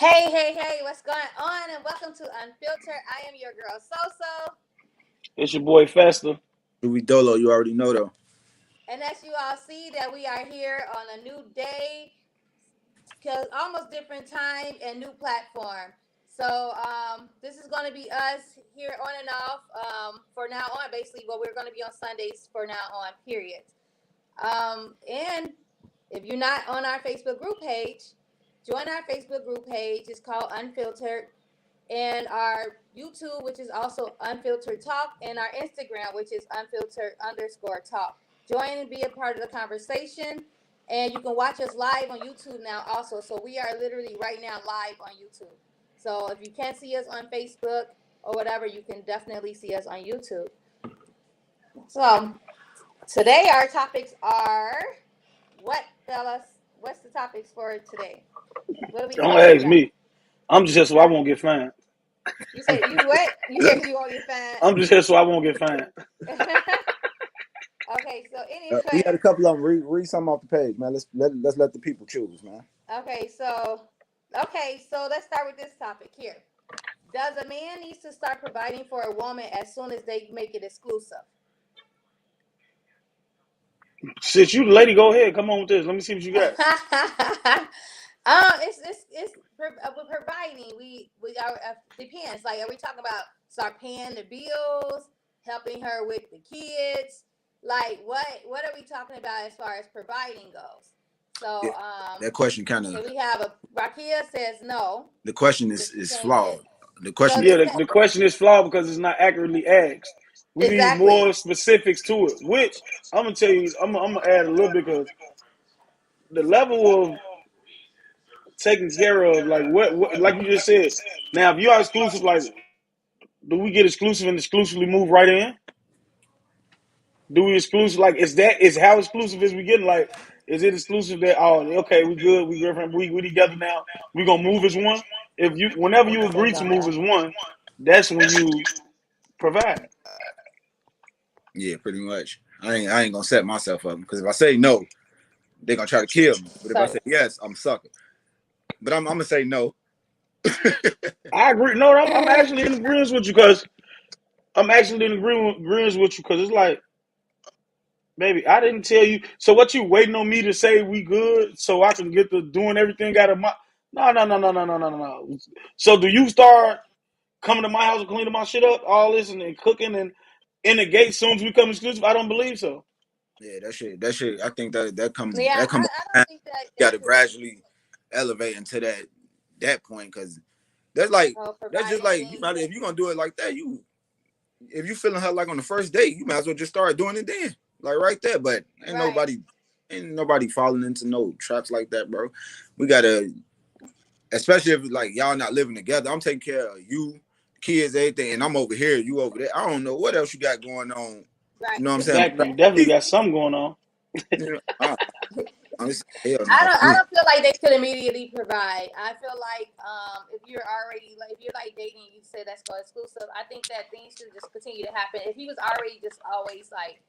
Hey, what's going on? And welcome to Unfiltered. I am your girl, SoSo. It's your boy Fatsda. Louis Dolo, you already know though. And as you all see, that we are here on a new day, because almost different time and new platform. So this is going to be us here on and off for now on, basically. But we're going to be on Sundays for now on, period. And if you're not on our Facebook group page, join our Facebook group page. It's called Unfiltered. And our YouTube, which is also Unfiltered Talk, and our Instagram, which is Unfiltered_Talk. Join and be a part of the conversation. And you can watch us live on YouTube now also. So we are literally right now live on YouTube. So if you can't see us on Facebook or whatever, you can definitely see us on YouTube. So today our topics are what, fellas? What's the topics for today? What are we Don't talking ask about? me. I'm just here so I won't get fined. You said you what? You said you won't get fined. I'm just here so I won't get fined. Okay, so We had anyway, a couple of them read something off the page, man. Let's let the people choose, man. so let's start with this topic here. Does a man needs to start providing for a woman as soon as they make it exclusive? Since you the lady, go ahead. Come on with this. Let me see what you got. It's with providing. We are depends. Like, are we talking about start paying the bills, helping her with the kids? Like, what are we talking about as far as providing goes? So That question kind so of we have Rakia says no. the question This is saying flawed. yes. The question Yeah, Well, the question is flawed because it's not accurately asked. We need exactly. more specifics to it. Which I'm gonna tell you, I'm gonna add a little bit because the level of taking care of, like what, like you just said. Now, if you are exclusive, like, do we get exclusive and exclusively move right in? Do we exclusive? Like, is how exclusive is we getting? Like, is it exclusive that, oh, okay, we good, we girlfriend, we together now, we gonna move as one? If you, whenever you agree to move as one, that's when you provide. Yeah, pretty much. I ain't gonna set myself up because if I say no, they're gonna try to kill me. But if I So say yes, I'm sucker. But I'm gonna say no. I agree. No, I'm actually in agreement with you because I'm actually in agreement with you because it's like, baby, I didn't tell you. So what you waiting on me to say we good so I can get to doing everything out of my? No. So do you start coming to my house and cleaning my shit up, all this and cooking and in the gate soon as we come exclusive? I don't believe so. Yeah, that shit. I think that come yeah, that come. I don't You think that got to should be gradually elevate into that point because that's just providing like you things. might if you're gonna do it like that if you feeling her like on the first date, you might as well just start doing it then, like right there. But Right. ain't nobody falling into no traps like that, bro. We gotta, especially if like y'all not living together. I'm taking care of you, kids, everything, and I'm over here, you over there. I don't know what else you got going on. Right. You know what I'm saying? Exactly. You definitely got something going on. You know, I'm just hell I no. don't. I don't feel like they should immediately provide. I feel like if you're already like if you're like dating, you say that's called exclusive. I think that things should just continue to happen. If he was already just always like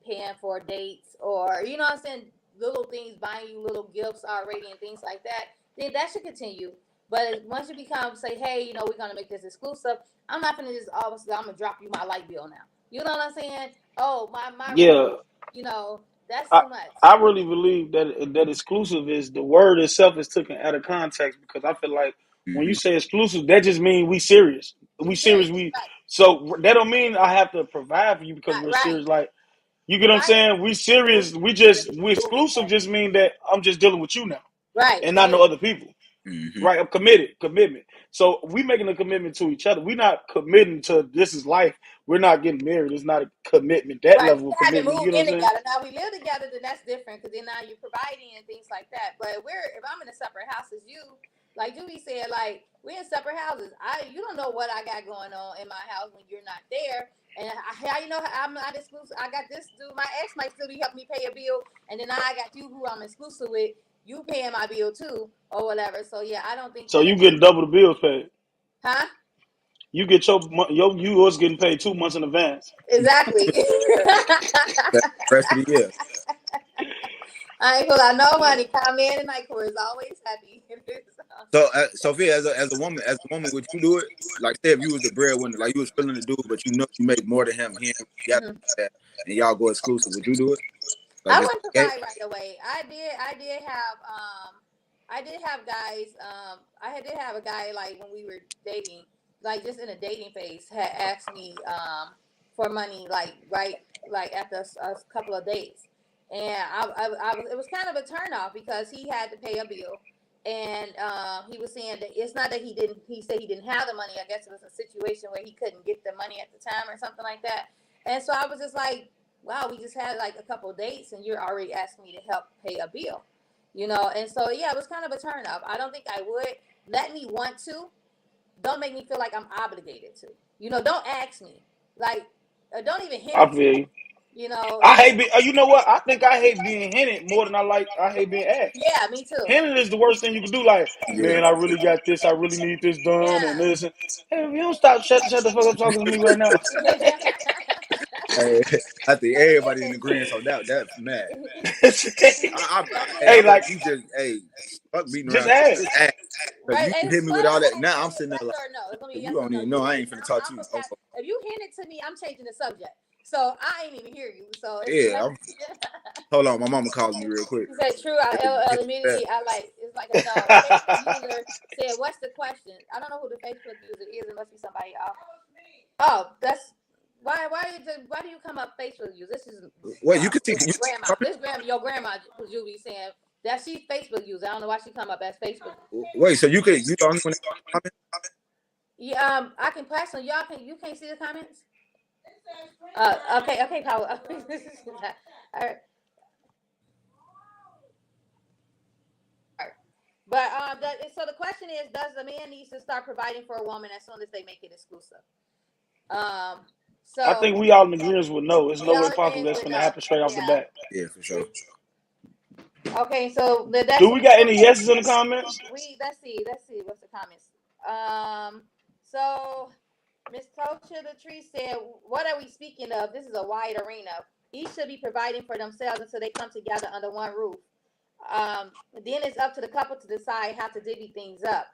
paying for dates or you know what I'm saying, little things, buying you little gifts already and things like that, then that should continue. But once you become say, hey, you know, we're gonna make this exclusive. I'm not gonna just obviously I'm gonna drop you my light bill now. You know what I'm saying? Oh, my Yeah, room. You know, that's I too much. I really believe that exclusive is the word itself is taken out of context because I feel like when you Mm-hmm. say exclusive, that just means we serious. We We serious. serious. We so that don't mean I have to provide for you because Right. we're Right. serious. Like you get what I'm Providing saying? We is serious. We exclusive just mean that I'm just dealing with you now right. and not no Committed. other people. Mm-hmm. Right, I'm commitment. So we making a commitment to each other. We're not committing to this is life. We're not getting married. It's not a commitment. That Right. level We of haven't commitment. You moved know what in I'm saying? together. Now we live together, then that's different because then now you're providing and things like that. But if I'm in a separate house as you, like Juvie said, like we're in separate houses. You don't know what I got going on in my house when you're not there. And how you know I'm not exclusive? I got this dude. My ex might still be helping me pay a bill, and then I got you who I'm exclusive with. You paying my bill too, or whatever. So yeah, I don't think So that you it should. getting double the bills paid. Huh? You get yours getting paid 2 months in advance. Exactly. The rest of the year. I ain't pull out no money. Come in and night court is always happy. So, Sophia, as a woman, would you do it? Like, say if you was the breadwinner, like you was feeling the dude, but you know you make more than him, got Mhm. that, and y'all go exclusive. Would you do it? Like I this? wouldn't Okay. provide right away. I did have guys. Did have a guy like when we were dating, like just in a dating phase, had asked me for money, like right, like after a couple of dates, and it was kind of a turnoff because he had to pay a bill, and he was saying that it's not that he didn't. He said he didn't have the money. I guess it was a situation where he couldn't get the money at the time or something like that. And so I was just like, wow, we just had like a couple of dates and you're already asking me to help pay a bill, and so yeah, it was kind of a turn up. I don't think I would. Let me want to. Don't make me feel like I'm obligated to. Don't ask me. Like, don't even hint I it to feel me. you. You know, I and hate being. You know what? I think I hate being hinted more than I hate being asked. yeah, me too. Hinted is the worst thing you can do. Like, Yeah. man, I really got this. I really need this done, and Yeah. this. And, hey, if you don't stop, shut the fuck up talking to me right now. Hey, I think everybody in agreement on that. That's mad. Hey, I'm like, like, you just, fuck beating just around. ask. Just ask. Cause Right, you and hit me with slow all that. and Now tell I'm me sitting there yes like, or no. It's gonna be you yes or don't no. even You know. I hint. ain't finna talk to I'm you. gonna tap. If you hint it to me, I'm changing the subject. So I ain't even hear you. So it's Yeah. Hold on, my mama calling me real quick. She said, "True." I Hit LL that. immediately. I like. It's like a no. Facebook user said, "What's the question?" I don't know who the Facebook user is. It must be somebody else. Oh, that's why. Why do you come up Facebook user? This is Wait, you can see. grandma. This grandma. Your grandma was you be saying that she's Facebook user. I don't know why she come up as Facebook. Wait, so you the only one that comment? Yeah. I can pass on. Y'all can. You can't see the comments. Okay. Okay, Power. All right. But so the question is, does the man needs to start providing for a woman as soon as they make it exclusive? Um, I so think we all in agreement with no. There's no we all way possible agree that's with gonna no. happen straight off the Yeah. bat. Yeah, for sure. Okay, so that's Do we got any yeses in the comments? let's see what's the comments. So Miss Tosha the Tree said, "What are we speaking of? This is a wide arena. Each should be providing for themselves until they come together under one roof. Then it's up to the couple to decide how to divvy things up."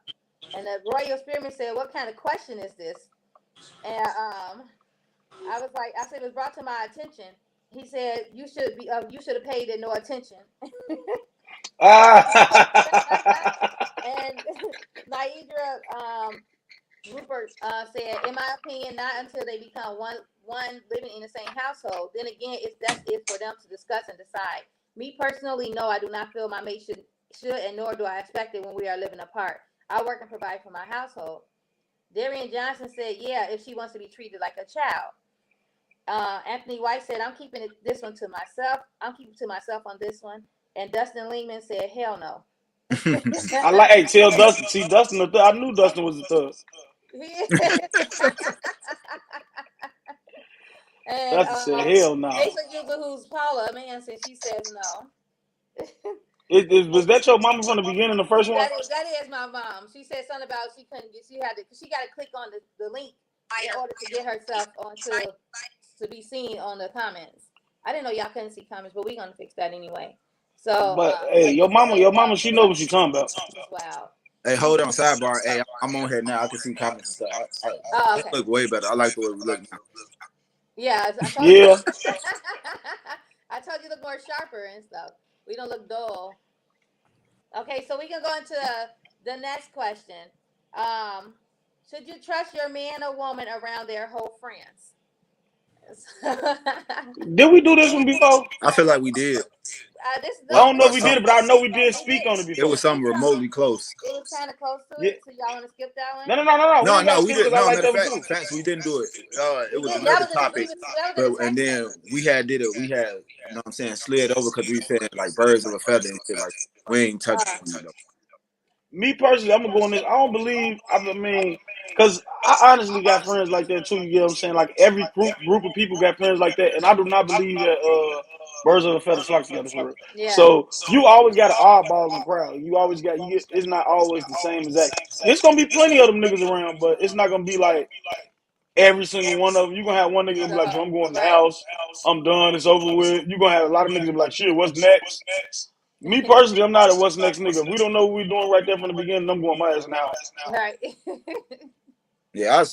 And the Royal Spearman said, "What kind of question is this?" And I was like, I said, "It was brought to my attention." He said, you should have paid it no attention." Ah. And Naidra Rupert said, "In my opinion, not until they become one living in the same household. Then again, that's it for them to discuss and decide. Me personally, no, I do not feel my mate should, and nor do I expect it when we are living apart. I work and provide for my household." Darian Johnson said, "Yeah, if she wants to be treated like a child." Anthony White said, this one to myself. I'm keeping to myself on this one." And Dustin Lehman said, "Hell no." I like. Hey, tell Dustin. See, Dustin. I knew Dustin was a thug. And Dustin said, "Hell no." Facebook user who's Paula Manson, she says no. Was that your mama from the beginning, the first one? That is my mom. She said something about she couldn't get. She got to click on the link in order to get herself onto to be seen on the comments. I didn't know y'all couldn't see comments, but we're gonna fix that anyway. So, But hey, your mama, she know what she talking about. wow. Hey, hold on, sidebar. Hey, I'm on here now. I can see comments and stuff. Oh, It okay. look way better. I like the way we look now. Yeah, I told you. Yeah. I told you look more sharper and stuff. We don't look dull. Okay, so we can go into the next question. Should you trust your man or woman around their whole friends? Did we do this one before? I feel like we did. I don't know Or if we did it, something. but I know we did speak on it It was before. something remotely close. It was kind of close to Yeah. it, so y'all want to skip that one? No. We No, ain't got to no, we skip because didn't. I No, like matter that of one fact, too. we didn't do it. It We was did. That another was in the topic, that was in the and text then message. we had did it. We had, you know what I'm saying, slid over because we said like birds of a feather and shit. Like we ain't touching them though. Me personally, I'm gonna go on this. I don't believe. I mean, because I honestly got friends like that too. You get what I'm saying? Like every group of people got friends like that, and I do not believe that birds of a feather flock together for real. Yeah. So you always got an oddball in the crowd. You always got you get. It's not always the same exact. It's gonna be plenty of them niggas around, but it's not gonna be like every single one of them. You gonna have one nigga gonna be like, "I'm going to the Right. house. I'm done. It's over with." You gonna have a lot of niggas be like, "Shit, what's next?" Me personally, I'm not a what's next nigga. If we don't know what we doing right there from the beginning, I'm going my ass in the house. Right. Yeah,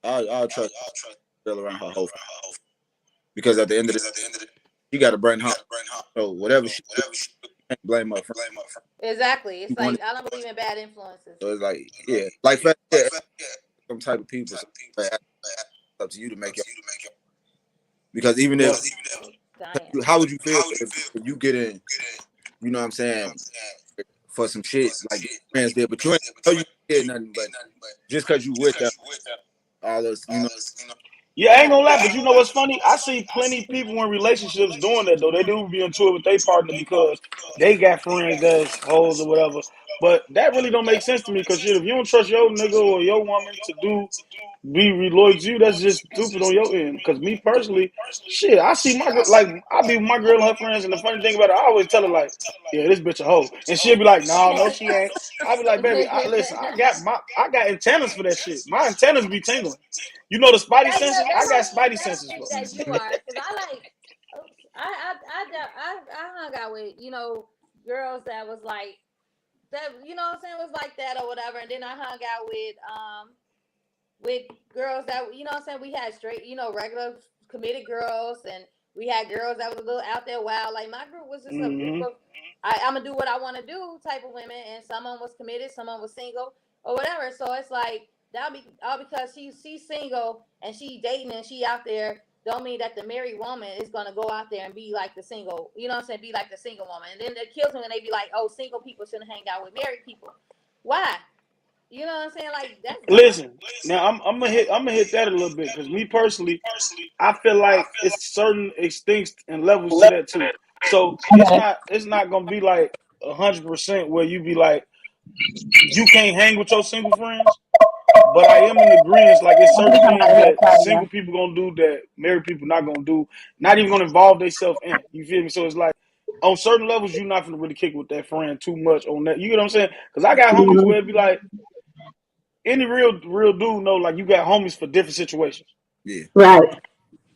I'll trust girl around her whole because at the end of the day, you got to bring her. So whatever she do, you can't blame her. Exactly. It's You want like I don't believe in bad influences. so it's like like yeah, some type of people. So it's up to you to make it. Because even if how would you feel if you get in, you know what I'm saying, for some shit like your friends did, but you ain't know you did nothing, but just because you with them, all this, you know. Yeah, I ain't gonna lie, but you know what's funny? I see plenty of people in relationships doing that though. They do be into it with their partner because they got friends that's hoes or whatever. But that really don't make sense to me because shit, if you don't trust your nigga or your woman to be loyal to you, that's just stupid on your end. Because me personally, shit, I see my girl, like I be with my girl and her friends, and the funny thing about it, I always tell her like, yeah, this bitch a hoe, and she'll be like, no, she ain't. I be like, baby, listen, I got antennas for that shit. My antennas be tingling. You know the spidey senses? I got spidey senses for. That you are, because I like. I hung out with girls that was like that. You know what I'm saying? Was like that or whatever, and then I hung out with girls that what I'm saying, we had straight regular committed girls, and we had girls that was a little out there wild. Like my group was just a group of I'm gonna do what I want to do type of women, and someone was committed, someone was single or whatever. So it's like that'll be all because she's single and she dating and she out there. Don't mean that the married woman is gonna go out there and be like the single, be like the single woman. And then it kills me when they be like, oh, single people shouldn't hang out with married people. Why? You know what I'm saying? Like that's Listen, now I'm gonna hit that a little bit because me personally, I feel like it's certain extincts and levels to that too. So it's not gonna be like 100% where you be like you can't hang with your single friends. But I am in agreement. Like it's certain things that single people gonna do that married people not gonna do. Not even gonna involve themselves in. You feel me? So it's like on certain levels, you're not gonna really kick with that friend too much on that. You get what I'm saying? Because I got homies where it be like any real dude know like you got homies for different situations. Yeah. Right.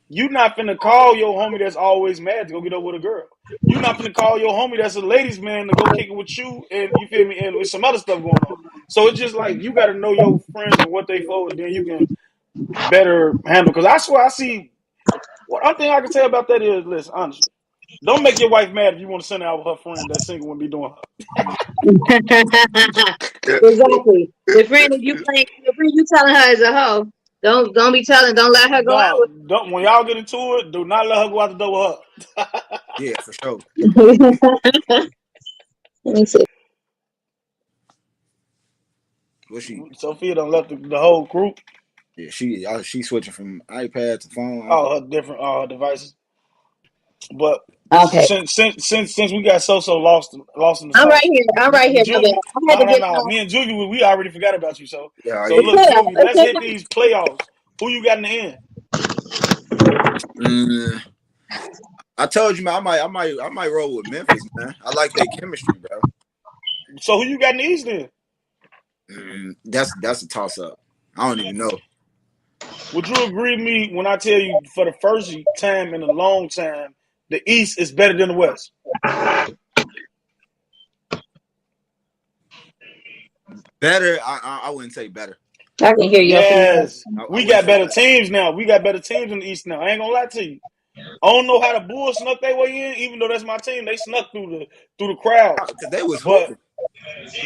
You not finna call your homie that's always mad to go get up with a girl. You not finna call your homie that's a ladies man to go kick it with you, and you feel me, and with some other stuff going on. So it's just like you got to know your friends and what they for, and then you can better handle. Because I swear I see. One thing I can tell about that is, listen, honestly, don't make your wife mad if you want to send her out with her friend that's single and be doing her. Exactly. The friend you telling her is a hoe. Don't let her go out No, don't. When y'all get into it, do not let her go out the door with her. Yeah, for sure. with. Let me see. What she? Sophia done left the whole group. Yeah, she switching from iPad to phone. All her different devices. But Okay. since we got so lost in the I'm right sauce, here. I'm right here. Juvie, I had to get no. Me and Juvie, we already forgot about you. So Yeah, the look, yeah. Juvie, let's hit playoff. these playoffs. Who you got in the end? I told you, man. I might roll with Memphis, man. I like their chemistry, bro. So who you got in the East then? That's a toss up. I don't even know. Would you agree with me when I tell you for the first time in a long time, the East is better than the West? Better? I wouldn't say better. I can hear your feedback. Yes, I we wouldn't got say better better. teams now. We got better teams in the East now. I ain't gonna lie to you. I don't know how the Bulls snuck their way in, even though that's my team. They snuck through the crowds, Because they was but hooping.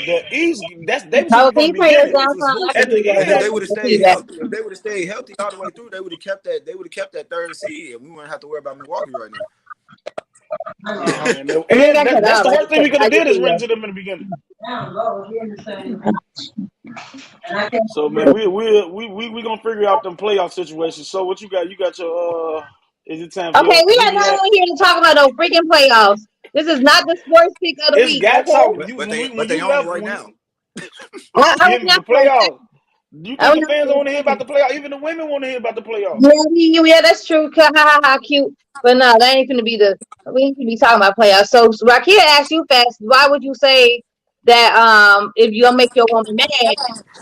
the East, they was Oh, hooping can from you the play this beginning. They down was front? I hooping. can At hear the your And if end, they would have the stayed feedback. healthy, all the way through, they would have kept that third seed, and we wouldn't have to worry about Milwaukee right now. yeah, man. And then I cut That's out. the worst thing we could I have did just is hear run you. into them in the beginning. So man, we gonna figure out them playoff situations. So what you got? You got your is it time for Okay, your we are give me not that? on here to talk about no freaking playoffs. This is not the sports pick of the It's week, got okay? talk. You But when they you on it left right now. I yeah, was not the for it. playoffs. Do you I think was the not fans for don't want to hear about it. the playoffs? Even the women want to hear about the playoffs. Yeah, that's true. Ha ha ha, cute. But no, that ain't gonna be we ain't gonna be talking about playoffs. So Rakia asked you fast, why would you say that if you gonna make your woman mad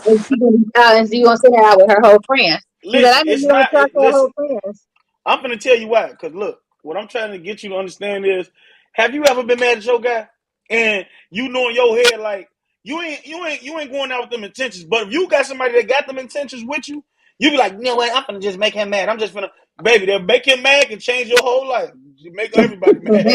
and she gonna and you gonna send her out with her whole friends? She said, Listen, I know it's you don't not. trust her Listen, whole friends. I'm gonna tell you why. Cause look, what I'm trying to get you to understand is Have you ever been mad at your guy and you know in your head like you ain't going out with them intentions, but if you got somebody that got them intentions with you, you be like, you know what, I'm gonna just make him mad. I'm just gonna, baby, they'll make him mad and change your whole life. You make everybody mad.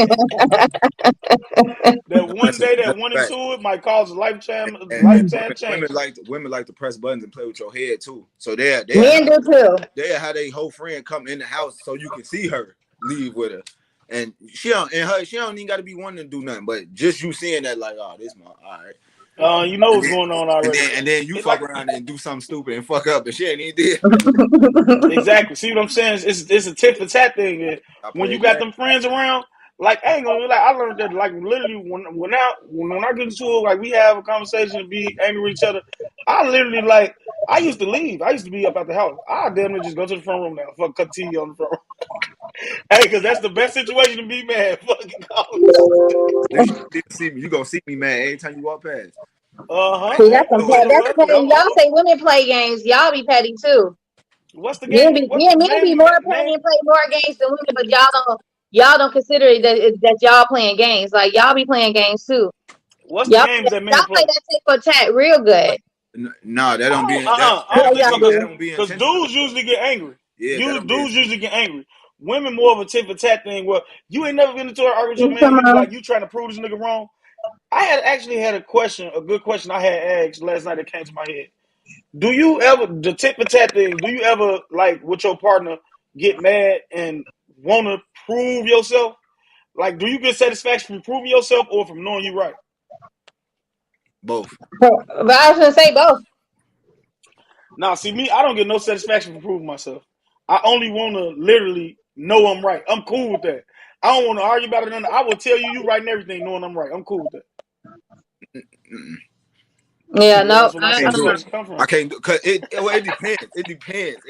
That one day, that one and Fact. two, it might cause a lifetime And change. women like to press buttons and play with your head too. So they Men do too. have their whole friend come in the house so you can see her leave with her. And she don't even got to be wanting to do nothing, but just you seeing that like, oh, this my all right. You know what's going on already. And then you It's fuck like, around and do something stupid and fuck up, and she ain't even did. exactly. See what I'm saying? It's a tit for tat thing. And I when play you got that. them friends around, like I ain't gonna be like, I learned that like literally when I get into it, like we have a conversation and be angry with each other, I literally like I used to leave. I used to be up at the house. I damn near just go to the front room now. Fuck, cut TV on the front room. Hey, because that's the best situation to be mad. Fucking college. If you see me, you gonna see me, man. Anytime you walk past. Uh-huh. See, Hey, So, that's petty. Y'all say women play games. Y'all be petty too. what's the Men game? be What men be name more the petty name? and play more games than women, but y'all don't consider it that y'all playing games. Like y'all be playing games too. What's the Y'all games that men y'all play play? that tit for tat real good. no, that don't be I Yeah, don't think y'all so that do. don't be because intentional. dudes usually get angry. Yeah, that don't be Dudes intentional. usually get angry. Women more of a tit for tat thing. Well, you ain't never been into an argument with your man. Come You be on. like, you trying to prove this nigga wrong. I had actually had a good question I had asked last night that came to my head. Do you ever the tit for tat thing? Do you ever like with your partner get mad and want to prove yourself? Like, do you get satisfaction from proving yourself or from knowing you right? Both. But I was gonna say both. Now, see me, I don't get no satisfaction from proving myself. I only want to literally know I'm right. I'm cool with that. I don't want to argue about it. I will tell you right and everything, knowing I'm right. I'm cool with that. Mm-mm. Yeah, Yeah, no, that's where my Can't do it. satisfaction come I from. can't do because it depends. It depends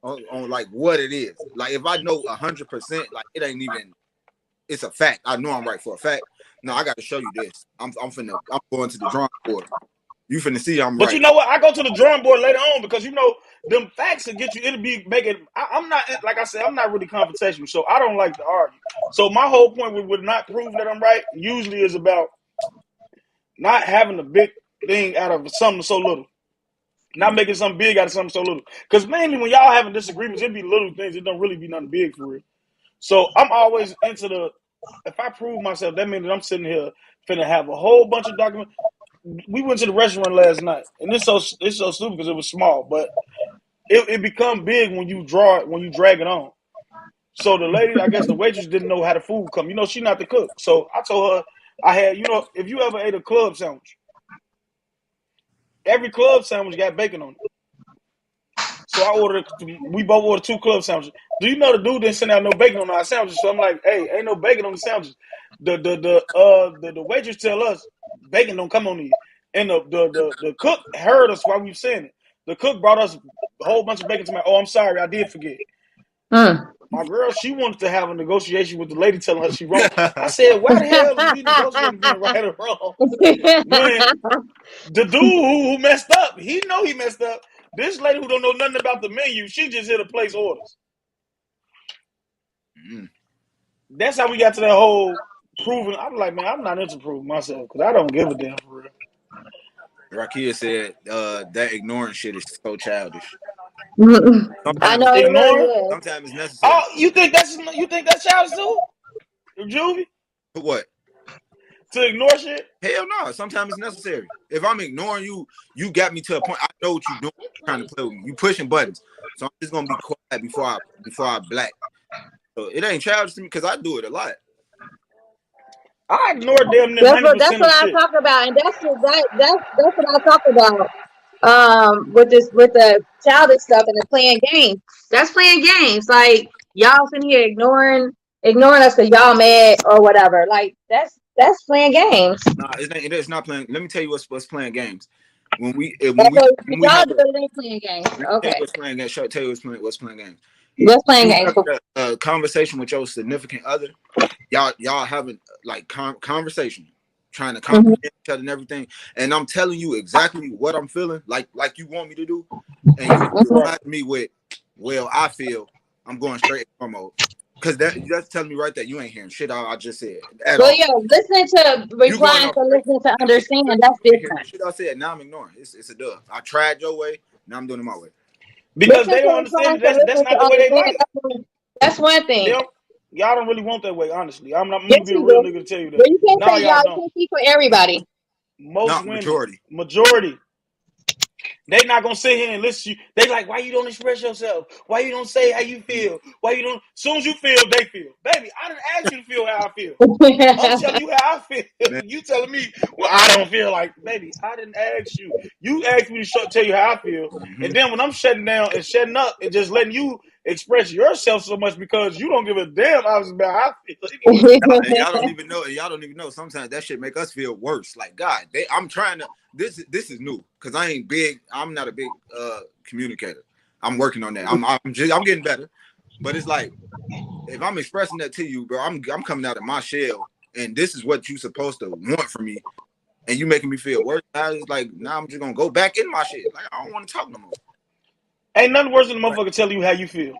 on like what it is. Like if I know 100%, like it ain't even. It's a fact. I know I'm right for a fact. No, I got to show you this. I'm going to the drawing board. You finna see I'm But you right. know what? I go to the drawing board later on because you know them facts will get you. It'll be making. I'm not like I said. I'm not really confrontational, so I don't like to argue. So my whole point with not proving that I'm right usually is about not having a big thing out of something so little. Not making something big out of something so little. Because mainly when y'all having disagreements, it be little things. It don't really be nothing big for real. So I'm always into the. If I prove myself, that means that I'm sitting here finna have a whole bunch of documents. We went to the restaurant last night, and it's so stupid because it was small, but it become big when you drag it on. So the lady, I guess the waitress didn't know how the food come. You know, she not the cook. So I told her I had, if you ever ate a club sandwich, every club sandwich got bacon on it. So we both ordered 2 club sandwiches. Do you know the dude didn't send out no bacon on our sandwiches? So I'm like, hey, ain't no bacon on the sandwiches. The waitress tell us bacon don't come on these. And the cook heard us while we were saying it. The cook brought us a whole bunch of bacon to my, oh, I'm sorry, I did forget. Mm. My girl, she wanted to have a negotiation with the lady telling her she wrong. I said, why the hell is we negotiating being right or wrong? When the dude who messed up, he know he messed up. This lady who don't know nothing about the menu, she just here to place orders. Mm. That's how we got to that whole proving. I'm like, man, I'm not into proving myself because I don't give a damn for real. Rakia said that ignoring shit is so childish. I Sometimes know it really Ignoring? is. sometimes it's necessary. Oh, you think that's childish too? Juvie? What? To ignore shit? Hell no. Sometimes it's necessary. If I'm ignoring you, you got me to a point. I know what you're doing. You're trying to play with me. You pushing buttons. So I'm just gonna be quiet before I black. So it ain't childish to me because I do it a lot. I ignore damn near That's 90% what of I shit. talk about, and that's what I talk about. With the childish stuff and the playing games. That's playing games. Like y'all sitting here ignoring us because y'all mad or whatever. Like that's playing games. Nah, it's not playing. Let me tell you what's playing games. When we That's what when we y'all have do. a It ain't playing games. let me tell you Okay, what's playing games. Tell you what's playing games. what's playing You games? have a conversation with your significant other. Y'all having like conversation, trying to Mm-hmm. comprehend each other and everything. And I'm telling you exactly what I'm feeling, like you want me to do, and you Right. reply to me with, "Well, I feel." I'm going straight for mode. Because that's telling me right that you ain't hearing shit I just said at Well, all. yeah, listening to You going replying off to straight. listening to You ain't understand, hearing that's different. shit I said. Now I'm ignoring. It's a dub. I tried your way. Now I'm doing it my way. Because Listening they to don't replying understand to that's listening not to the way they understand, like. that's one They thing. don't, y'all don't really want that way, honestly. I'm Yes, gonna be a we real do. nigga to tell you that. But you can't No, say y'all y'all don't. can't speak for everybody. Most Not women, majority. majority, they not gonna sit here and listen to you. They like, why you don't express yourself? Why you don't say how you feel? Why you don't? As soon as you feel, they feel. Baby, I didn't ask you to feel how I feel. I'm telling you how I feel. Man, You telling me, well, I don't feel like, baby, I didn't ask you. You asked me to tell you how I feel. mm-hmm. And then when I'm shutting down and shutting up and just letting you express yourself so much because you don't give a damn obviously about how I feel anyway. And y'all don't even know. And y'all don't even know. Sometimes that shit make us feel worse. Like God, I'm trying to. This is new because I ain't big. I'm not a big communicator. I'm working on that. I'm getting better. But it's like if I'm expressing that to you, bro, I'm coming out of my shell, and this is what you supposed to want from me, and you making me feel worse. Now it's like now I'm just gonna go back in my shit. Like I don't want to talk no more. Ain't nothing worse than a motherfucker telling you how you feel.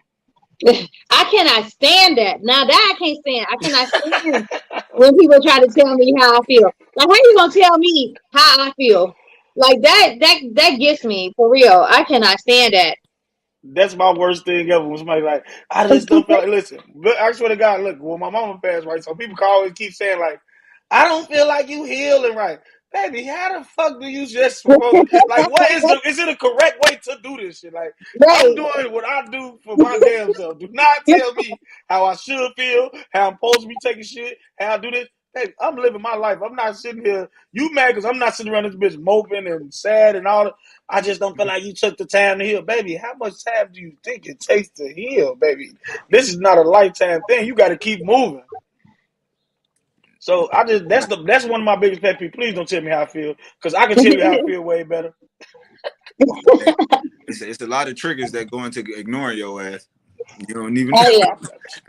I cannot stand that. Now that I can't stand. I cannot stand when people try to tell me how I feel. Like, how you gonna tell me how I feel? Like that gets me for real. I cannot stand that. That's my worst thing ever. When somebody like, I just don't feel like. Listen, I swear to God, look, when my mama passed, right? So people always keep saying like, I don't feel like you healing right, baby. How the fuck do you just supposed like? What is the? Is it a correct way to do this shit? Like, I'm Right. doing what I do for my damn self. Do not tell me how I should feel, how I'm supposed to be taking shit, how I do this. Hey, I'm living my life. I'm not sitting here. You mad because I'm not sitting around this bitch moping and sad and all that. I just don't feel like you took the time to heal. Baby, how much time do you think it takes to heal, baby? This is not a lifetime thing. You got to keep moving. So that's one of my biggest pet peeves. Please don't tell me how I feel because I can tell you how I feel way better. It's a lot of triggers that go into ignoring your ass. You don't even Oh yeah.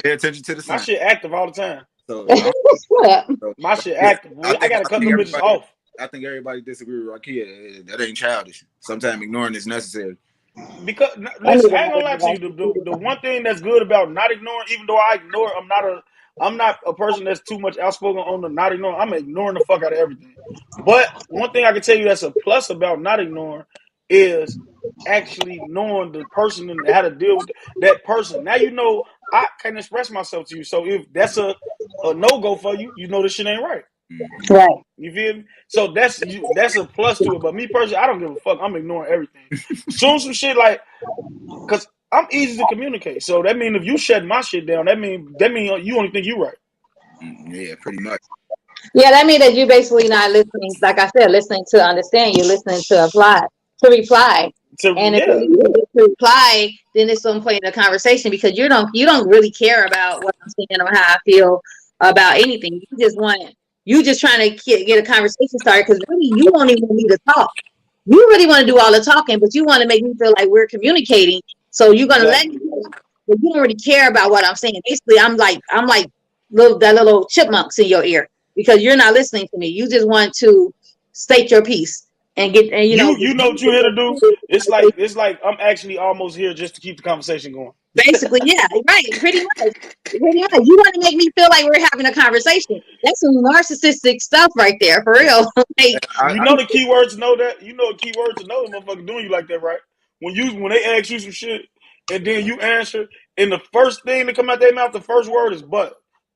pay attention to the My sign. shit active all the time. So, Shut up. My shit yeah, active. I got to cut them bitches off. I think everybody disagree with Rakia. That ain't childish. Sometimes ignoring is necessary. Because I need listen, I ain't another gonna lie to you. device to see The one thing that's good about not ignoring, even though I ignore, I'm not a person that's too much outspoken on the not ignoring. I'm ignoring the fuck out of everything. But one thing I can tell you that's a plus about not ignoring is actually knowing the person and how to deal with that person. Now you know I can express myself to you. So if that's a no go for you, you know this shit ain't right. Mm-hmm. Right. You feel me? So that's a plus to it. But me personally, I don't give a fuck. I'm ignoring everything. Soon some shit like because I'm easy to communicate. So that means if you shut my shit down, that mean you only think you right. Yeah, pretty much. Yeah, that means that you're basically not listening. Like I said, listening to understand. You're listening to reply. So And if yeah, you to reply, then it's some point in the conversation because you don't really care about what I'm saying or how I feel about anything. You just trying to get a conversation started because really you don't even want me to talk. You really want to do all the talking, but you want to make me feel like we're communicating. So you're gonna let exactly. me talk, but you don't really care about what I'm saying. Basically, I'm like little chipmunks in your ear because you're not listening to me. You just want to state your piece and get and You know what you're here to do? It's like I'm actually almost here just to keep the conversation going. basically, yeah, right, pretty much. Pretty much. You want to make me feel like we're having a conversation. That's some narcissistic stuff right there, for real. Like, You know the key word to know that. You know a key word to know the motherfucker doing you like that, right? When they ask you some shit and then you answer, and the first thing that come out their mouth, the first word is but.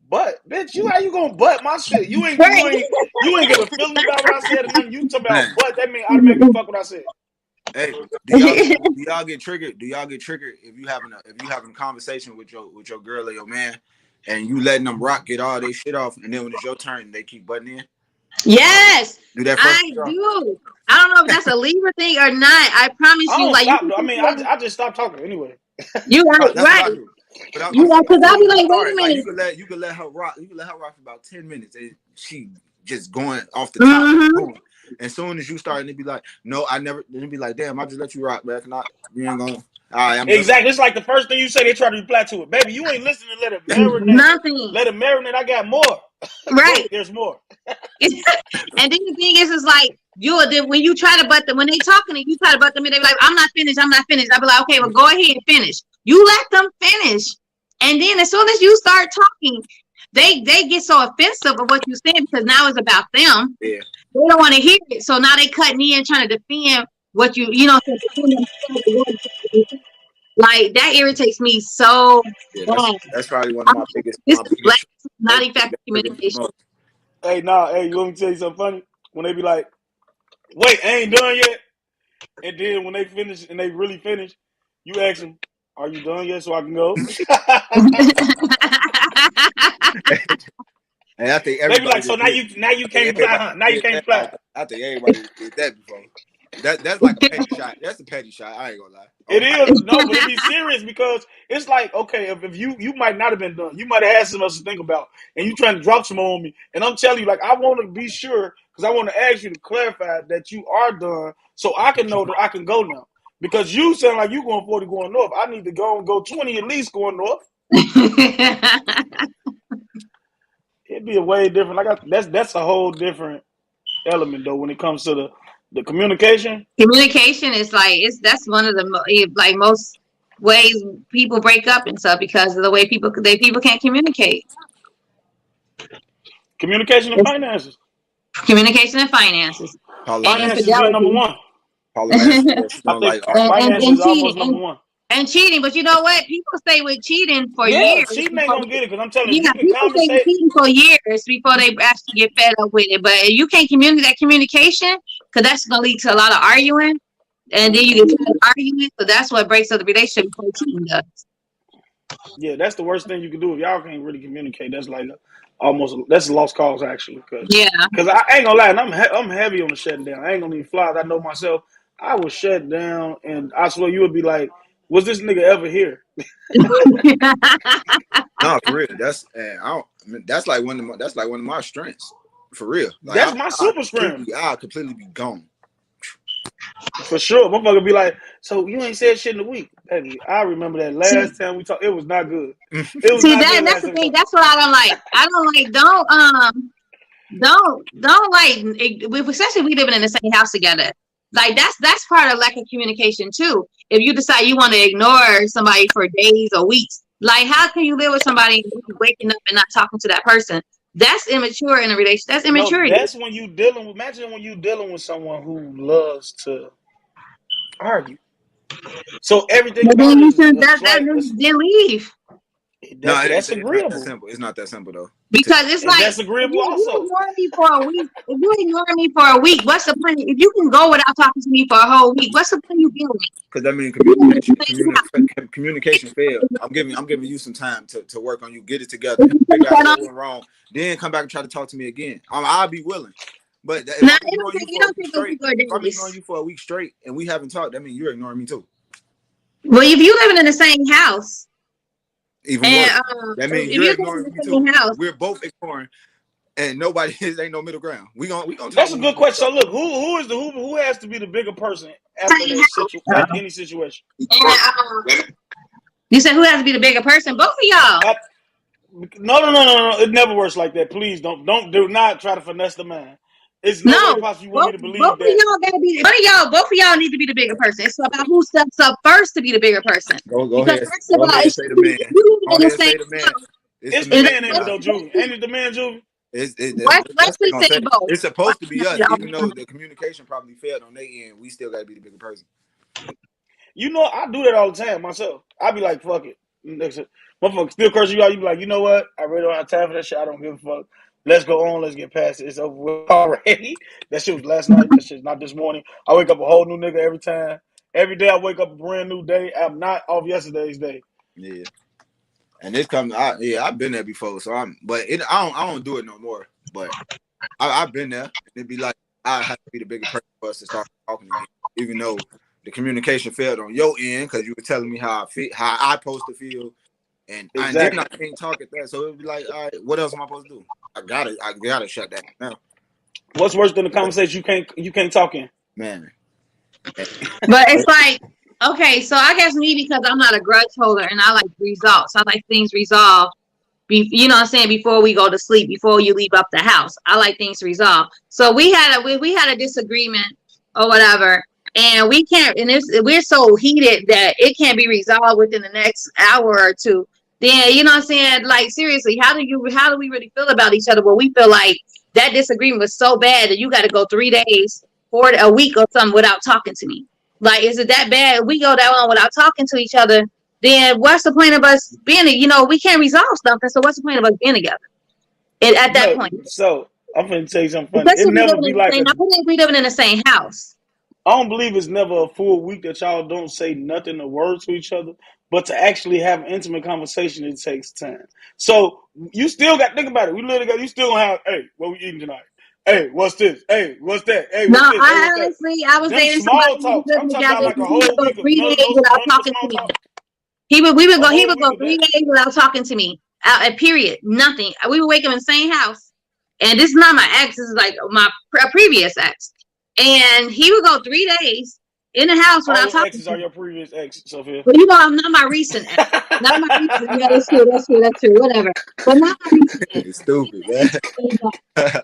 But bitch, how you gonna butt my shit? right. You ain't get a feeling about what I said and nothing. You talk about Man, but that mean automatically fuck what I said. hey, do y'all get triggered? Do y'all get triggered if you having a conversation with your girl or your man, and you letting them get all their shit off, and then when it's your turn, they keep butting in? Yes, Do that first. I do. I don't know if that's a Libra thing or not. I promise I you, don't like you stop can though. I see mean, me. I just stopped talking anyway. You right, That's what I right. do. But You I'm right, saying because as I'll soon be as you like, wait a start, like minute. you can let her rock. You can let her rock for about 10 minutes, and she just going off the top. Mm-hmm. As soon as you start, and it be like, no, I never. Then it be like, damn, I just let you rock, man. Not you ain't gonna. All right, I'm done. Exactly. It's like the first thing you say, they try to reply to it. Baby, you ain't listening. Let it marinate. Nothing. Let it marinate. I got more. Right. Wait, there's more. And then the thing is like when you try to butt them when they talking and you try to butt them in, they be like, I'm not finished. I be like, okay, well go ahead and finish. You let them finish. And then as soon as you start talking, they get so offensive of what you're saying because now it's about them. Yeah. They don't want to hear it. So now they cutting in trying to defend what you know, like that irritates me so Yeah, bad. that's probably one of my biggest This is black, not That, effective that trigger me the communication. most. Hey, you want me to tell you something funny? When they be like, wait, I ain't done yet. And then when they finish and they really finish, you ask them, are you done yet so I can go? And I think They be everybody like, so did now it. you I think can't fly, everybody huh? Now you did can't that. fly. I think everybody did that before. That's like a petty shot. That's a petty shot. I ain't gonna lie. It Oh, is no, but it be serious because it's like, okay, if you might not have been done, you might have had something else to think about, and you trying to drop some on me, and I'm telling you, like, I want to be sure because I want to ask you to clarify that you are done, so I can know that I can go now. Because you sound like you going 40 going north. I need to go 20 at least going north. It'd be a way different. That's a whole different element though when it comes to the communication. Communication is like that's one of the like most ways people break up and stuff because of the way people can't communicate. Communication and It's finances. communication and finances Paula and Mann. Finances being number infidelity one. Paula Mann said she I don't think like arguing. finances and is almost cheating number one. and cheating. But you know what? People stay with cheating for Yeah, years. cheating ain't Before gonna get it because I'm telling you, if Yeah, you can people stay with conversate. cheating for years before they actually get fed up with it. But if you can't communicate that communication, because that's gonna lead to a lot of arguing, and then you Mm-hmm. get tired of arguing. So that's what breaks up the relationship before cheating does. Yeah, that's the worst thing you can do if y'all can't really communicate. That's like that's a lost cause actually. Yeah. Because I ain't gonna lie, and I'm heavy on the shutting down. I ain't gonna even fly. I know myself. I was shut down, and I swear you would be like, "Was this nigga ever here?" No, for real. That's like one of my strengths. For real. Like That's my super strength. I'll completely be gone. For sure. Motherfucker be like, so you ain't said shit in a week. Baby, I remember that See, last time we talked. It was not good. It was see not that good that's last the time we thing. talked. That's what I don't like. I don't like. Don't like. Especially if we living in the same house together. Like that's part of lack of communication too. If you decide you want to ignore somebody for days or weeks, like how can you live with somebody and you waking up and not talking to that person? That's immature in a relationship. That's No, immaturity. that's when you dealing with. Imagine when you dealing with someone who loves to argue. So everything But then about it you is should a that slight. then leave No, That's it's not that agreeable, simple. It's not that simple though. because it's and like that's agreeable if you also. ignore me for a week, if you ignore me for a week, what's the point? If you can go without talking to me for a whole week, what's the point you being with Because I mean communication failed. I'm giving you some time to work on you, get it together, figure out what went wrong, then come back and try to talk to me again. I'll be willing. But if Now I'm it ignoring you it for a don't week take a straight, week or if I'm ignoring days. you for a week straight and we haven't talked, that means you're ignoring me too. Well, if you living in the same house, Even and worse. That means if you're you're living ignoring in me the too. same house, We're both ignoring and nobody ain't no middle ground. We gonna talk That's a when we good want to question. So talk. look, who has to be the bigger person after same that after house. any situation? And you said who has to be the bigger person? Both of y'all. At, no. It never works like that. Please do not try to finesse the man. It's no way No, possible you want me to both believe of that. y'all gotta be. Both of y'all need to be the bigger person. It's about who steps up first to be the bigger person. Go Because ahead. that's Go about ahead and say the man. if you Go living in ahead the and same say the man. house. It's the It's the man. man, ain't it though, Juvie? Ain't it the man, Juvie? That's what Let's they gonna say say. both. It's supposed to be us, even though the communication probably failed on their end. We still gotta be the bigger person. You know, I do that all the time myself. I be like, fuck it. Motherfucker still curse you out. You be like, you know what? I really don't have time for that shit. I don't give a fuck. Let's go on. Let's get past it. It's over with already. That shit was last night. That shit's not this morning. I wake up a whole new nigga every time. Every day I wake up a brand new day. I'm not off yesterday's day. Yeah. And this comes I've been there before, so I don't do it no more. But I've been there. It'd be like I have to be the bigger person for us to start talking again. Even though the communication failed on your end because you were telling me how I feel, how I supposed to feel. And then Exactly. I can't talk at that. So it'd be like, all right, what else am I supposed to do? I gotta shut that down. What's worse than the conversation you can't talk in? Man. But it's like, okay, so I guess me because I'm not a grudge holder and I like results. I like things resolved. You know what I'm saying? Before we go to sleep, before you leave up the house, I like things resolved. So we had a disagreement or whatever, and we can't. And we're so heated that it can't be resolved within the next hour or two. then you know what I'm saying? Like seriously, how do we really feel about each other? Where we feel like that disagreement was so bad that you got to go 3 days or a week or something without talking to me. Like, is it that bad? If we go that long without talking to each other, then what's the point of us being? You know, we can't resolve something. So what's the point of us being together? And at that No, point, so I'm gonna tell you something funny. It especially if we never living be in the like same, a. I think we living in the same house. I don't believe it's never a full week that y'all don't say nothing or words to each other, but to actually have an intimate conversation, it takes time. So you still got to think about it. We live together. You still gonna have, hey, what we eating tonight? Hey, what's this? Hey, what's that? Hey, No, what's this? Hey, I what's that? honestly, I was Them dating somebody small who was talks. I'm living talking about together. like a And he would whole go week of 3 days without none of the talking to small me. talk. We A would whole go week of three that. days without talking to me. Period, nothing. We would wake up in the same house, and this is not my ex. This is like my previous ex, and he would go 3 days in the house All without your talking exes to are me. your previous ex, Sophia. But you know, I'm not my recent ex. Not my recent. Yeah, that's true. That's true. That's true. Whatever. But not my recent ex. It's stupid, man.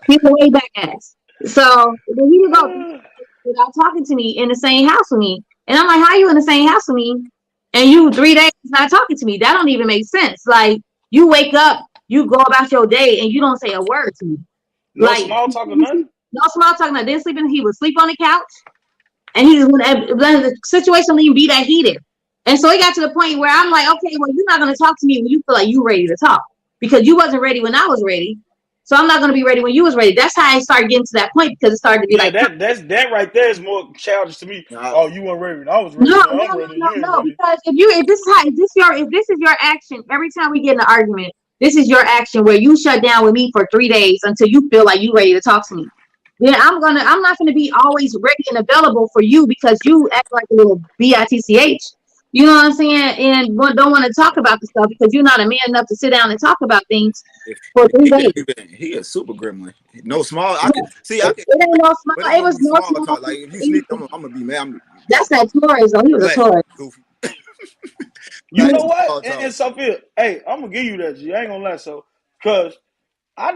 He's a way back ass. So then he would go without talking to me in the same house with me. And I'm like, how you in the same house with me? And you 3 days not talking to me. That don't even make sense. Like you wake up, you go about your day and you don't say a word to me. No Like small talk or nothing? no small talking. I didn't sleep in. He would sleep on the couch, and he when the situation wouldn't even be that heated. And so it got to the point where I'm like, okay, well, you're not gonna talk to me when you feel like you're ready to talk because you wasn't ready when I was ready. So I'm not gonna be ready when you was ready. That's how I started getting to that point because it started to be Yeah, like, that right there is more childish to me. Nah, Oh, you weren't ready when I was ready. no, Now no, I'm no, ready. no, You ain't no. ready. Because if this is your action every time we get in an argument, this is your action where you shut down with me for 3 days until you feel like you ready to talk to me. Then I'm not gonna be always ready and available for you because you act like a little bitch. You know what I'm saying? And don't want to talk about the stuff because you're not a man enough to sit down and talk about things if for three he days. couldn't even, he a super gremlin. No small. I No, can see. I can. it ain't no small. But it's It gonna was be no small small. talk. Like if you sneak, I'm gonna be mad. Yo, That's that Taurus. Though he was a relax, Taurus. goofy. You Like know what? small talk. And Sophia, hey, I'm gonna give you that. G. I ain't gonna lie, so because I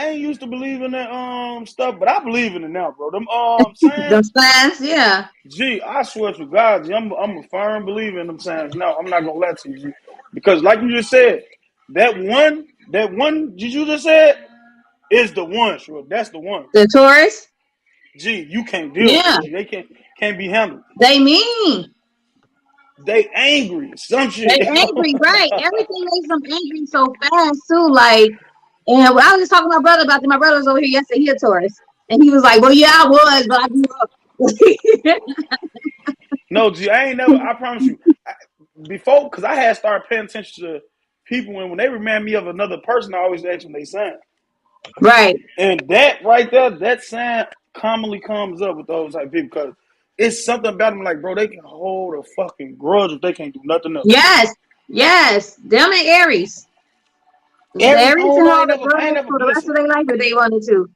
ain't used to believe in that stuff, but I believe in it now, bro. Them The signs, signs, yeah. G, I swear to God, G, I'm a firm believer in them signs. No, I'm not gonna lie to you, G, because like you just said, that one you just said is the one, sure. That's the one. The Taurus, G, you can't deal with yeah. them. G, they can't be handled. They mean. They angry, some They shit. angry, right? Everything makes them angry so fast too. Like, and I was just talking to my brother about that. My brother was over here yesterday. He a Taurus, and he was like, "Well, yeah, I was, but I grew up." No, G, I ain't never. I promise you. Before, because I had started paying attention to people, and when they remind me of another person, I always ask them they sign. Right. And that right there, that sign commonly comes up with those type of people because it's something about them like, bro, they can hold a fucking grudge if they can't do nothing else. Yes. Yes. Them and Aries. The Aries, I Aries don't can know. hold a I ain't grudge never for the rest listen. of their life if they wanted to.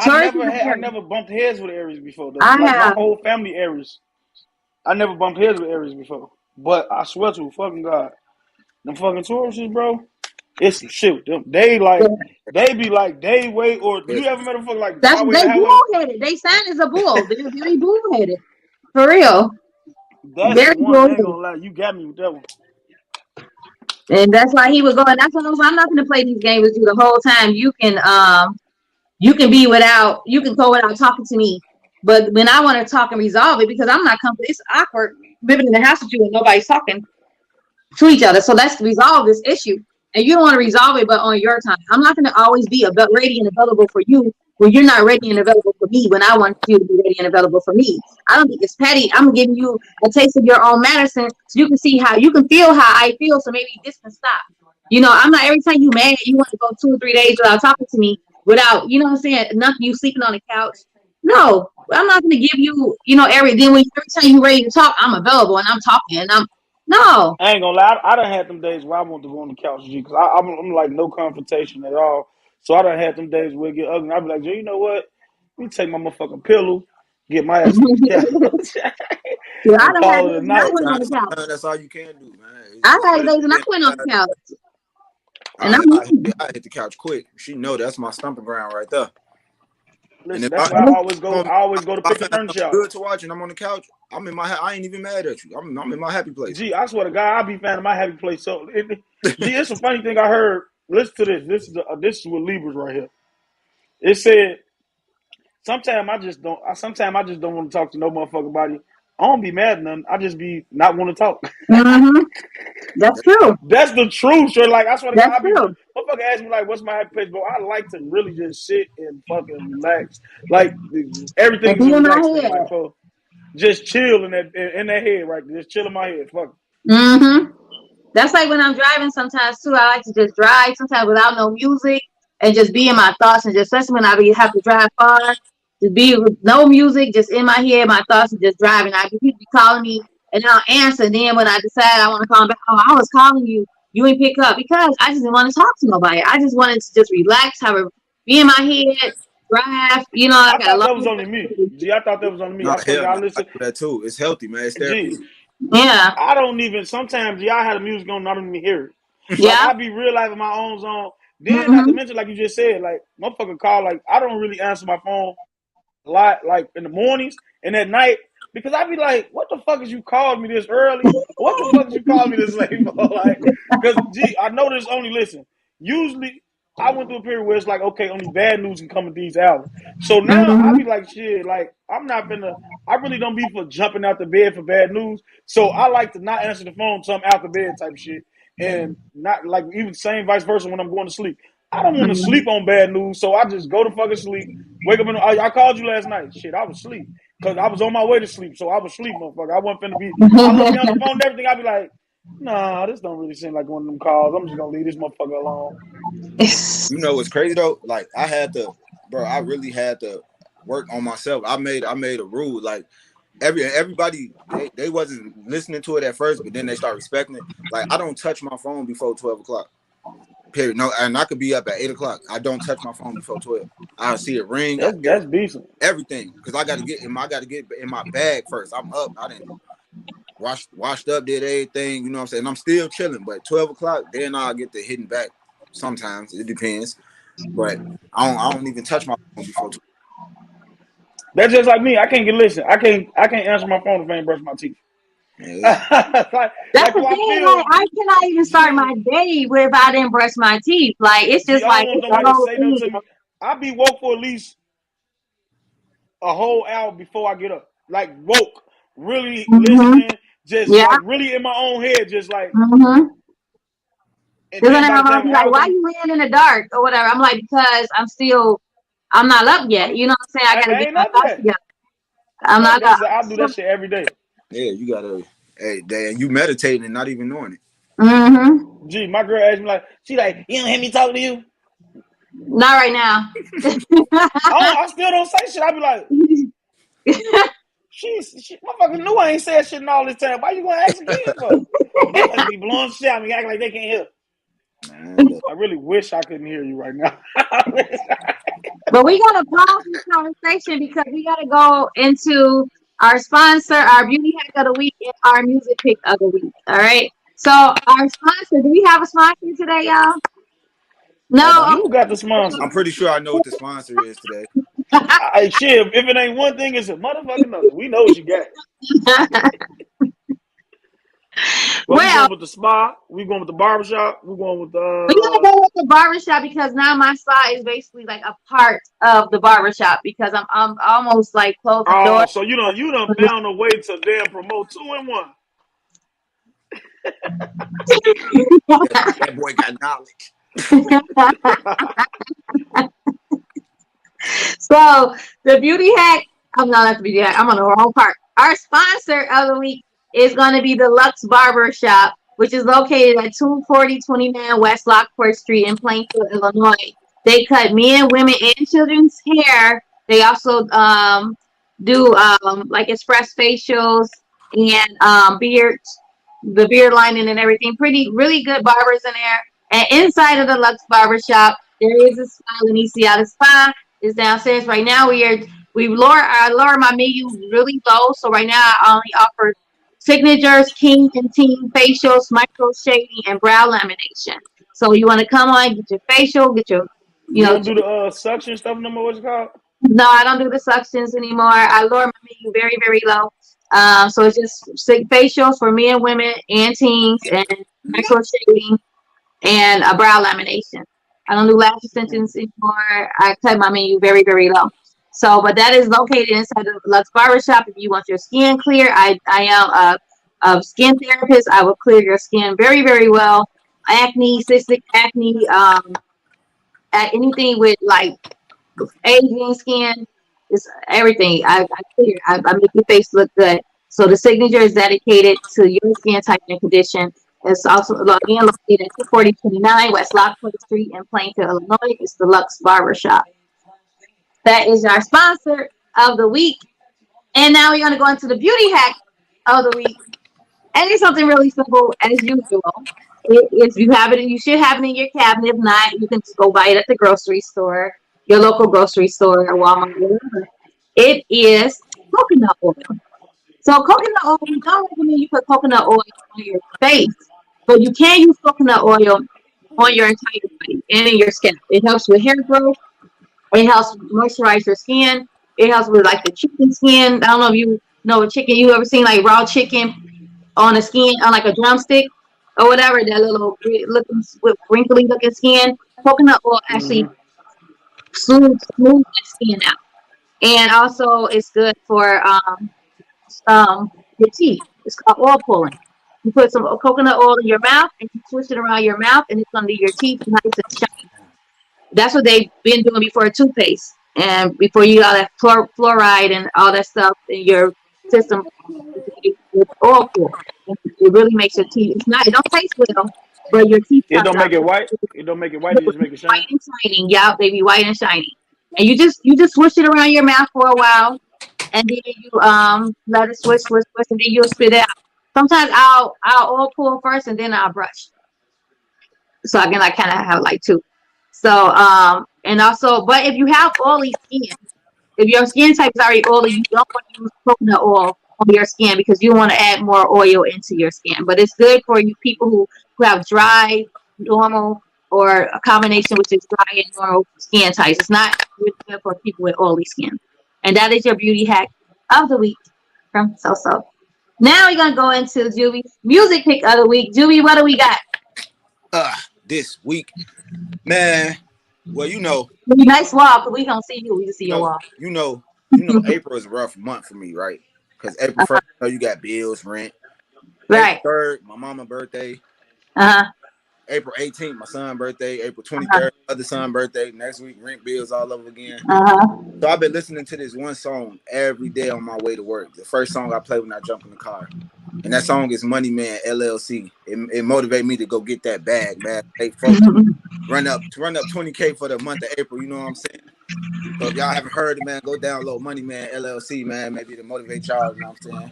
Taurus is a I Aries. never bumped heads with Aries before. I Like my have. whole family Aries. I never bumped heads with Aries before. But I swear to fucking God, them fucking Tauruses, bro, it's some shit with them. They be like day way, or you ever met a fucker like That's my way they the highway? bullheaded. They sign is a bull. They're very bullheaded. For real. That's the Very one. I ain't bullheaded. gonna lie, you got me with that one. And that's why he would go. And that's what I'm not gonna play these games with you the whole time. You can be without you can go without talking to me. But when I want to talk and resolve it, because I'm not comfortable, it's awkward living in the house with you and nobody's talking to each other. So let's resolve this issue. And you don't want to resolve it, but on your time. I'm not going to always be ready and available for you when you're not ready and available for me when I want you to be ready and available for me. I don't think it's petty. I'm giving you a taste of your own medicine so you can see how you can feel how I feel. So maybe this can stop. You know, I'm not every time you mad, you want to go 2 or 3 days without talking to me, without, you know what I'm saying, nothing, you sleeping on the couch. No, I'm not going to give you, every time you ready to talk, I'm available and I'm talking and I'm no. I ain't gonna lie. I done had them days where I want to go on the couch, G, because I'm like no confrontation at all. So I done had them days where it get ugly. I be like, G, you know what? Let me take my motherfucking pillow, get my ass on the couch, Yeah, I and done had call it a days when I night. went on the couch. Sometimes that's all you can do, man. I It's had better days when I than went on the couch, and I hit the couch quick. She know that's my stomping ground right there. And Listen, if that's I why I always go. if I always go to I pick the find furniture something out. good to watch and I'm on the couch, I'm in my. I ain't even mad at you. I'm in my happy place. Gee, I swear to God, I be finding my happy place. So, gee, it's a funny thing I heard. Listen to this. This is with Libras right here. It said sometimes I just don't. Sometimes I just don't want to talk to no motherfucker body. I don't be mad at nothing. I just be not want to talk. Mm-hmm. That's true. That's the truth. So like I swear to God, That's true. motherfucker ask me like, "What's my happy place?" Bro, I like to really just sit and fucking relax. Like everything And is be a in my relaxed thing. Like head. for just chill in that head, right? Just chill in my head. Fuck. Mm-hmm. That's like when I'm driving sometimes too. I like to just drive sometimes without no music and just be in my thoughts, and just especially when have to drive far, to be with no music, just in my head, my thoughts, and just driving. People be calling me and I'll answer. And then when I decide I want to call back, oh, I was calling you, you ain't pick up because I just didn't want to talk to nobody. I just wanted to just relax, be in my head, drive. I I got a thought long that was way only me. to go. Gee, I thought that was only me. I Not swear to hell, God, no. I listen. do that too. It's healthy, man. It's Gee, therapeutic. Yeah, I don't even. Sometimes, gee, I had the music on, I don't even hear it. Like yeah. I be real life in my own zone. Then, not to Mm-hmm. mention, like you just said, like motherfucker call. Like I don't really answer my phone a lot, like in the mornings and at night, because I be like, what the fuck is you calling me this early? What the fuck is you calling me this late for? Like, because gee, I know this only listen. Usually, I went through a period where it's like, okay, only bad news can come at these hours. So now I be Mm-hmm. like, shit, like I'm not finna. I really don't be for jumping out the bed for bad news. So I like to not answer the phone until I'm out the bed type shit, and not like even same vice versa when I'm going to sleep. I don't want to sleep on bad news, so I just go to fucking sleep. Wake up I called you last night. Shit, I was asleep because I was on my way to sleep, so I was asleep, motherfucker. I wasn't finna be. I look be on the phone and everything. I be like, nah, this don't really seem like one of them calls. I'm just gonna leave this motherfucker alone. You know what's crazy though? Like I had to, bro. I really had to work on myself. I made a rule. Like everybody they wasn't listening to it at first, but then they start respecting it. Like I don't touch my phone before 12 o'clock. Period. No, and I could be up at 8 o'clock. I don't touch my phone before 12. I see it ring. That's decent. Everything because I got to get in my bag first. I'm up. I didn't washed up, did everything. You know what I'm saying? I'm still chilling, but 12 o'clock, then I'll get the hitting back. Sometimes it depends, but I don't even touch my phone before 12. That's just like me. I can't get listen. I can't answer my phone if I ain't brush my teeth. Yeah, like That's the I thing. feel. Like I cannot even start Gee, my day if I didn't brush my teeth. Like it's gee, just I like don't want it's a nobody to whole say nothing thing. to me. I be woke for at least a whole hour before I get up. Like woke, really Mm-hmm. listening, just Yeah. like really in my own head, just like. Mm-hmm. And Because then then by my the mom time be an like, hour "Why come, you laying in the dark or whatever?" I'm like, "Because I'm not up yet. You know what I'm saying? I gotta I get ain't my up thoughts yet. together. I'm not up." Listen, I do that shit every day. yeah, you gotta. Hey, Dan, you meditating and not even knowing it. Mm-hmm. Gee, my girl asked me like, she like, you don't hear me talking to you? Not right now. I still don't say shit. I be like, she motherfucker knew I ain't said shit in all this time. Why you gonna ask again for? Motherfucker be blowing shit at me, acting like they can't hear. Man, look, I really wish I couldn't hear you right now. But we gotta pause this conversation because we gotta go into our sponsor, our beauty hack of the week, and our music pick of the week. All right. So our sponsor, do we have a sponsor today, y'all? No. You got the sponsor. I'm pretty sure I know what the sponsor is today. Shit, if it ain't one thing, it's a motherfucking another. We know what you got. Okay. But we Well, going with the spa. We going with the barbershop. We going with we gotta go with the barbershop because now my spa is basically like a part of the barbershop because I'm almost like closing the door. oh, so you done found a way to damn promote 2-in-1. That boy got knowledge. So the beauty hack, I'm not at the beauty hack, I'm on the wrong part. Our sponsor of the week is going to be the Lux Barber Shop, which is located at 24029 West Lockport Street in Plainfield, Illinois. They cut men, women, and children's hair. They also do like express facials and beards, the beard lining and everything. Pretty, really good barbers in there. And inside of the Lux Barber Shop, there is a spa, Lanicia Spa is downstairs. Right now I lower my menu really low. So right now I only offer signatures, king and team facials, micro shading, and brow lamination. So you want to come on, get your facial, get your You you know don't do the suction stuff no more. What's it called? No, I don't do the suctions anymore. I lower my menu very, very low. So it's just facials for men, women, and teens, and micro shading and a brow lamination. I don't do lash extensions anymore. I cut my menu very, very low. So, but that is located inside the Lux Barbershop. If you want your skin clear, I am a skin therapist. I will clear your skin very, very well. Acne, cystic acne, anything with like aging skin, is everything. I clear. I make your face look good. So the signature is dedicated to your skin type and condition. It's also again located at 24029 West Lockport Street in Plainfield, Illinois. It's the Lux Barbershop. That is our sponsor of the week. And now we're going to go into the beauty hack of the week. And it's something really simple as usual. If you have it, you should have it in your cabinet. If not, you can just go buy it at the grocery store, your local grocery store, or Walmart, whatever. It is coconut oil. So coconut oil, we don't recommend you put coconut oil on your face, but you can use coconut oil on your entire body and in your scalp. It helps with hair growth. It helps moisturize your skin. It helps with like the chicken skin. I don't know if you know a chicken. You ever seen like raw chicken on the skin on like a drumstick or whatever? That little looking with wrinkly looking skin. Coconut oil actually Mm-hmm. smooth that skin out, and also it's good for your teeth. It's called oil pulling. You put some coconut oil in your mouth and you twist it around your mouth, and it's under your teeth nice and shiny. That's what they've been doing before toothpaste and before you got that fluoride and all that stuff in your system with oil pull. It really makes your teeth. It's not. It don't taste well, but your teeth It comes don't out make it white. It don't make it white. It just make it white shine. and shiny. Yeah, they be white and shiny. And you just swish it around your mouth for a while, and then you let it swish, and then you'll spit it out. Sometimes I'll oil pull first, and then I'll brush, so I can like kind of have like two. So and also, but if you have oily skin, if your skin type is already oily, you don't want to use coconut oil on your skin because you want to add more oil into your skin. But it's good for you people who have dry, normal, or a combination which is dry and normal skin types. It's not really good for people with oily skin. And that is your beauty hack of the week from SoSo. Now we're gonna go into Juvie's music pick of the week. Juvie, what do we got? This week, man. Well, Nice wall, but we don't see you. We just see your wall. April is a rough month for me, right? Because April Uh-huh. 1st, you got bills, rent. Right. April 3rd, my mama's birthday. Uh-huh. April 18th, my son's birthday. April Uh-huh. 23rd, other son's birthday. Next week, rent bills all over again. Uh-huh. So I've been listening to this one song every day on my way to work. The first song I play when I jump in the car. And that song is Money Man LLC. It motivates me to go get that bag, man. Hey, folks, run up 20K for the month of April. You know what I'm saying? So if y'all haven't heard it, man, go download Money Man LLC, man. Maybe to motivate y'all. You know what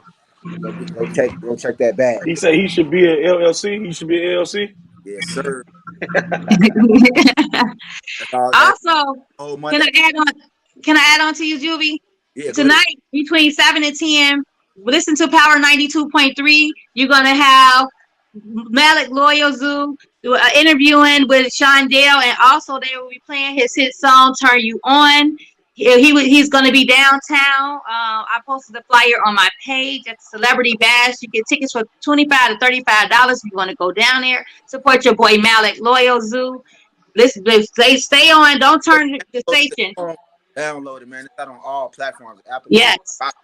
I'm saying? Go check that bag. He said he should be an LLC. He should be an LLC. Yes, sir. That's all. That Also, whole can month. I add on? Can I add on to you, Juvie? Yeah, go ahead. Tonight between 7 and 10, listen to Power 92.3. You're gonna have Malik Loyal Zoo interviewing with Shondell, and also they will be playing his hit song "Turn You On." He's going to be downtown. I posted the flyer on my page at the Celebrity Bash. You get tickets for $25 to $35 if you want to go down there. Support your boy Malik Loyal Zoo. Listen, stay on. Don't turn the station. Download it, man. It's out on all platforms. Apple. Yes. Apple,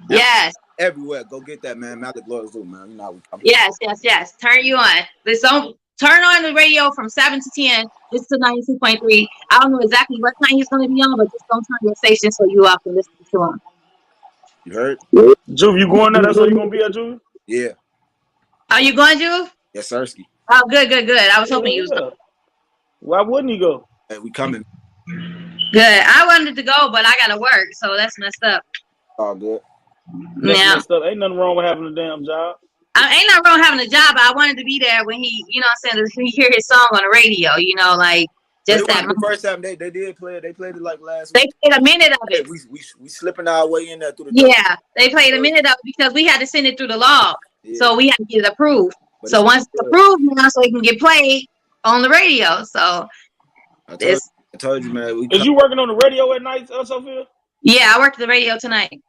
Yes. everywhere. Go get that, man. Malik Loyal Zoo, man. You know we coming. Yes. Turn you on. Listen, turn on the radio from 7 to 10. This is 92.3. I don't know exactly what time he's going to be on, but just don't turn your station so you all can listen to him. You heard? Juve, you going there? That's where you gonna be at, Juve? Yeah. Are you going, Juve? Yes, Sirski. Oh, good. I was hoping you was going. Why wouldn't he go? Hey, we coming. Good. I wanted to go, but I got to work, so that's messed up. All good. That's Yeah. messed up. Ain't nothing wrong with having a damn job. Ain't nothing wrong having a job, but I wanted to be there when he, you know what I'm saying, when he hear his song on the radio, you know, like just that. The first time they did play it. They played it like last They week. played a minute of it. We slipping our way in there through the door. Yeah, they played a minute of it because we had to send it through the log. Yeah. So we had to get it approved. But so once it's approved now, so it can get played on the radio. So I told this I told you, man. We Is come. you working on the radio at night, Sophia? Yeah, I worked the radio tonight.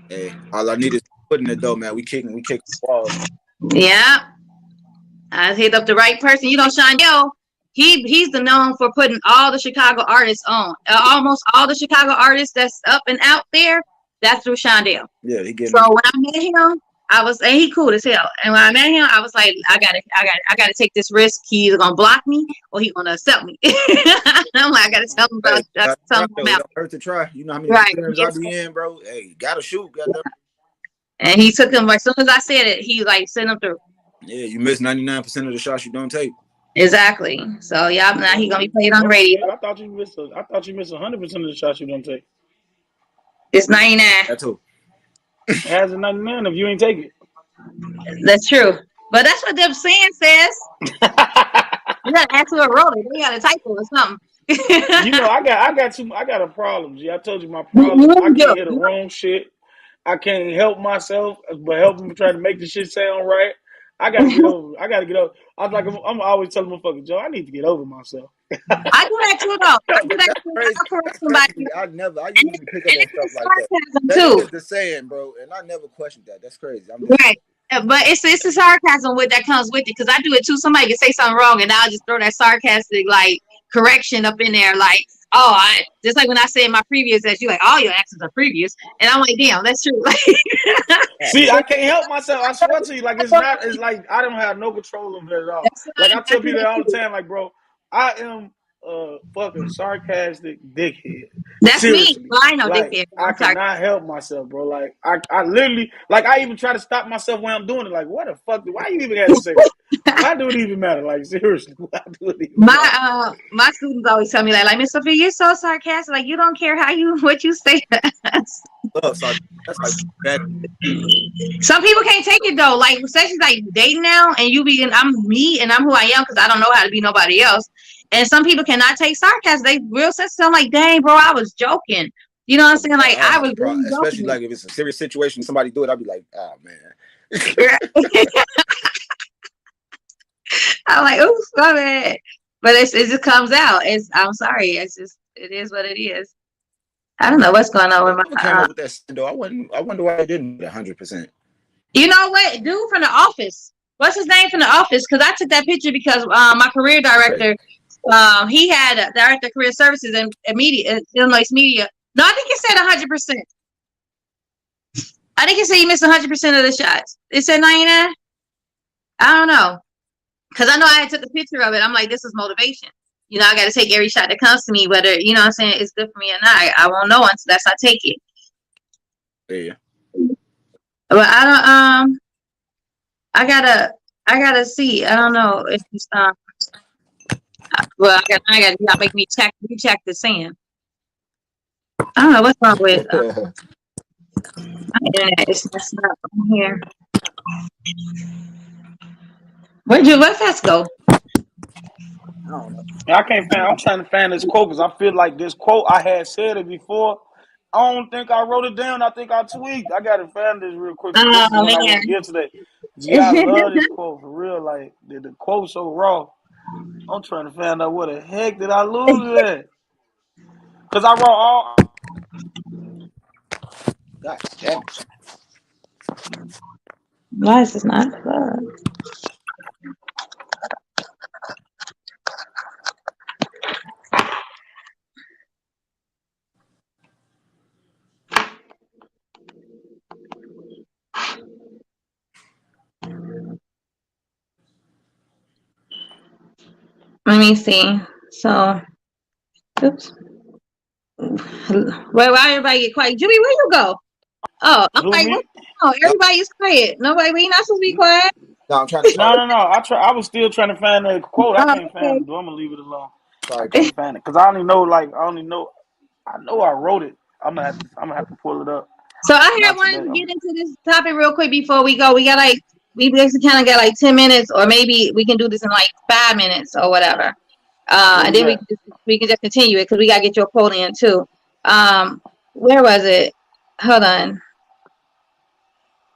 Hey, all I need is putting it though, man. We kicking balls. Yeah, I hit up the right person. You know, Shondell, he's the known for putting all the Chicago artists on. Almost all the Chicago artists that's up and out there, that's through Shondell. Yeah, he getting So me. when I met him, and he cool as hell. And when I met him, I was like, I gotta take this risk. He either gonna block me or he gonna accept me. I'm like, I gotta tell him Hey, about gotta tell try, him though. I'm It out. don't hurt to try. You know how many Right. films I be in, bro? Hey, gotta shoot, goddamn. And he took them as soon as I said it, he like sent them through. Yeah, you miss 99% of the shots you don't take. Exactly. So yeah, now he gonna be played on the Okay, radio. I thought you missed 100% of the shots you don't take. It's 99. That's all. It has a 99 if you ain't take it. That's true. But that's what them saying says. You gotta ask who wrote it. They got a typo or something. You know, I got a problem, G. I told you my problem. I can't hear the wrong shit. I can't help myself, but help them try to make the shit sound right. I gotta get over. I was like, I'm always telling motherfucker, Joe, I need to get over myself. I do that too, though. I do that That's too. crazy. I'll correct That's somebody. crazy. I And usually pick up on stuff it's like that. sarcasm That too. is the saying, bro, and I never questioned that. That's crazy. I'm just Right. But it's the sarcasm with that comes with it, because I do it too. Somebody can say something wrong and I'll just throw that sarcastic like correction up in there, like, oh, I just like when I say in my previous that you like all your actions are previous, and I'm like, damn, that's true. See, I can't help myself. I swear to you, like it's like I don't have no control of it at all. That's Like fine. I I tell do people that that all the too. time, like, bro, I am a fucking sarcastic dickhead. That's me. Seriously. Well, I know Like dickhead. I I'm sorry. cannot help myself, bro. Like I literally like I even try to stop myself when I'm doing it. Like, what the fuck? Why you even have to say that? Why do it even matter? Like seriously, why do it even matter? My students always tell me like Miss Sophia, you're so sarcastic. Like you don't care what you say. love. So that's like that. Some people can't take it though. Like especially like dating now, and you be and I'm me and I'm who I am because I don't know how to be nobody else. And some people cannot take sarcasm. They real sensitive. I'm like, dang, bro, I was joking. You know what I'm saying? Like I don't I have was a problem, really especially joking. like if it's a serious situation, somebody do it, I'll be like, oh man. I'm like, oops, my bad. But it just comes out. I'm sorry. It is what it is. I don't know what's going on with Whoever came my. up with that though, I wonder why they didn't 100%. You know what, dude from the office. What's his name from the office? Because I took that picture because my career director, he had a director of career services and media, Illinois media. No, I think he said 100%. I think he said he missed 100% of the shots. It said 99. I don't know. Because I know I had took a picture of it. I'm like, this is motivation. You know, I got to take every shot that comes to me, whether, you know what I'm saying, it's good for me or not. I won't know until I take it. Yeah. But I don't, I gotta see. I don't know if it's, well, I got y'all make me recheck the sand. I don't know what's wrong with my internet. It's not on here. Where'd that go? I don't know. I can't find. I'm trying to find this quote because I feel like this quote I had said it before. I don't think I wrote it down. I think I tweaked. I gotta find this real quick. This is Oh when I man. went to get today. Gee, I love this quote for real. Like the quote so raw. I'm trying to find out what the heck did I lose it at? Because I wrote all. God damn it. Why is this not plugged? Let me see. So, oops. Why everybody get quiet? Juvie, where you go? Oh, I'm Who like, me? what? Oh, everybody's quiet. Nobody, we not supposed to be quiet. No, I'm trying to No, type. no, no. I was still trying to find that quote. I Oh, can't find okay. it. Though. I'm gonna leave it alone. I Type. can't find it because I only know. I know I wrote it. I'm gonna have to pull it up. So I had Not wanted today. to get into this topic real quick before we go. We basically kind of got like 10 minutes, or maybe we can do this in like 5 minutes or whatever. What And we then got? we can just continue it because we gotta get your quote in too. Where was it? Hold on.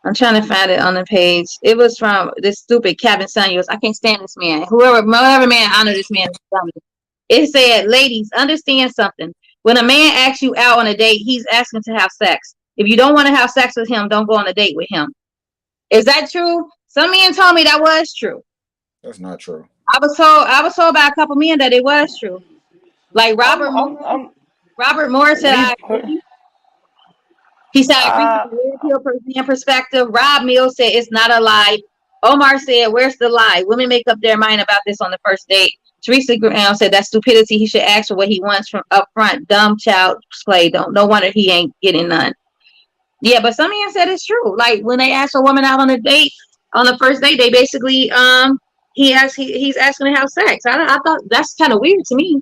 I'm trying to find it on the page. It was from this stupid Kevin Samuels. I can't stand this man. Whatever man honor this man. It said, ladies, understand something. When a man asks you out on a date, he's asking to have sex. If you don't want to have sex with him, don't go on a date with him. Is that true? Some men told me that was true. That's not true. I was told by a couple men that it was true. Like I'm Robert Moore said, me. I agree. He said, I agree Uh, from a European perspective. Rob Mills said, it's not a lie. Omar said, where's the lie? Women make up their mind about this on the first date. Teresa Brown said, that's stupidity. He should ask for what he wants from up front. Dumb child play. Don't. No wonder he ain't getting none. Yeah, but some men said it's true. Like when they ask a woman out on a date, on the first date, they basically, he's asking to have sex. I thought that's kind of weird to me.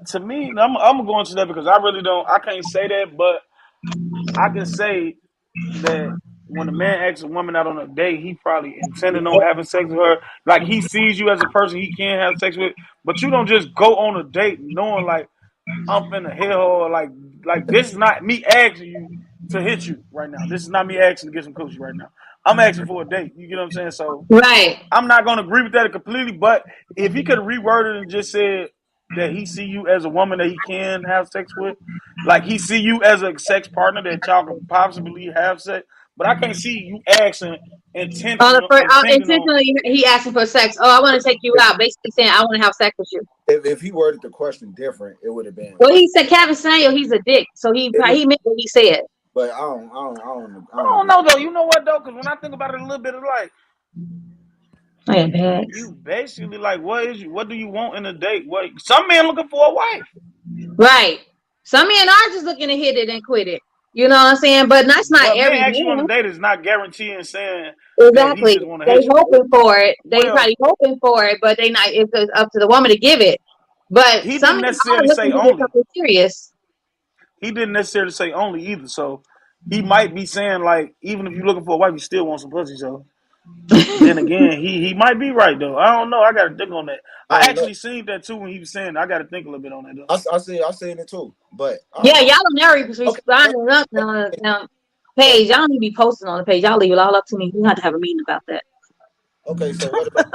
to me, I'm gonna go into that because I really don't. I can't say that, but I can say that when a man asks a woman out on a date, he probably intending on having sex with her. Like he sees you as a person he can have sex with, but you don't just go on a date knowing like I'm finna hit her. Or like this is not me asking you to hit you right now. This is not me asking to get some coochie right now. I'm asking for a date. You get what I'm saying? So Right. I'm not gonna agree with that completely, but if he could have reworded and just said that he see you as a woman that he can have sex with, like he see you as a sex partner that y'all can possibly have sex, but I can't see you asking intending on. Intentionally, he asking for sex. Oh, I want to take you If, out. Basically saying, I want to have sex with you. if he worded the question different, it would have been. Well, he said Kevin Samuel, he's a dick. So It would, he meant what he said. but I I don't don't agree. know though. You know what though? Because when I think about it a little bit, of like Man, bags. you basically like what do you want in a date? What some men looking for a wife. Right. Some men are just looking to hit it and quit it. You know what I'm saying? But that's not Well, men every actually on a man. date is not guaranteeing saying that he Exactly. just want to They hit you. hoping for it. They Well, probably hoping for it, but they not. It's up to the woman to give it. But he some didn't men are necessarily say looking to get only. something serious. He didn't necessarily say only either. So he might be saying like, even if you're looking for a wife, you still want some pussy. So then again, he might be right though. I don't know. I got to think on that. I I don't know. actually seen that too when he was saying. I got to think a little bit on that though. I seen it too, but I don't Yeah, know. y'all are married Okay, responding up now. so Page, y'all need to be posting on the page. Y'all leave it all up to me. We have to have a meeting about that. okay, so what about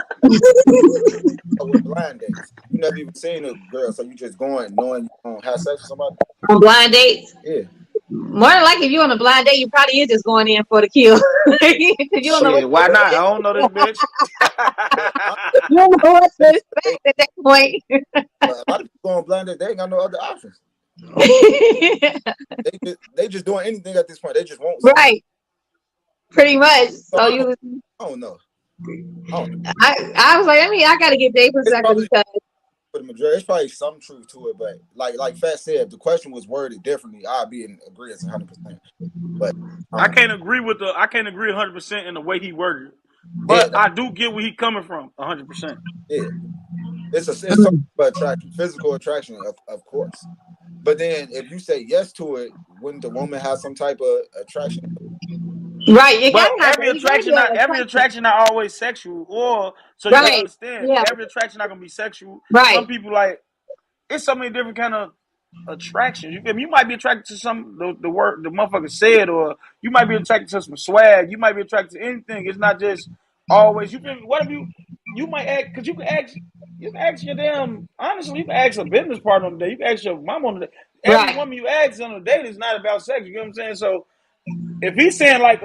with blind dates? You never even seen a girl, so you just going knowing you gonna have sex with somebody? On blind dates, Yeah. more than likely, if you're on a blind date, you probably is just going in for the kill. Because you don't know what Shit, why not? I don't know this bitch. But you don't know what to they, expect at that point. but a lot of people going blind date, they ain't got no other options. They just doing anything at this point. They just want something. Right, pretty much. So So you, I don't know. I don't know. I was like, I gotta get their It's perspective probably because for the majority. It's probably some truth to it, but like Fat said, if the question was worded differently, I'd be in agreement 100%. But I can't agree 100% in the way he worded it, yeah, but I do get where he coming from 100%. yeah, it's something about attraction, physical attraction, of course. But then if you say yes to it, wouldn't the woman have some type of attraction? right, you But gotta have that. You gotta be every attracted. attraction not always sexual. Or so you gotta Right. understand, Yeah. every attraction not gonna be sexual. Some Right. people like it's so many different kind of attractions. You might be attracted to some the word the motherfucker said, or you might be attracted to some swag. You might be attracted to anything. It's not just always. You can what if you might act because you can ask your damn honestly. You can ask a business partner on the day. You can ask your mom on the day. Every Right. woman you ask on a date is not about sex. You know what I'm saying? So if he's saying like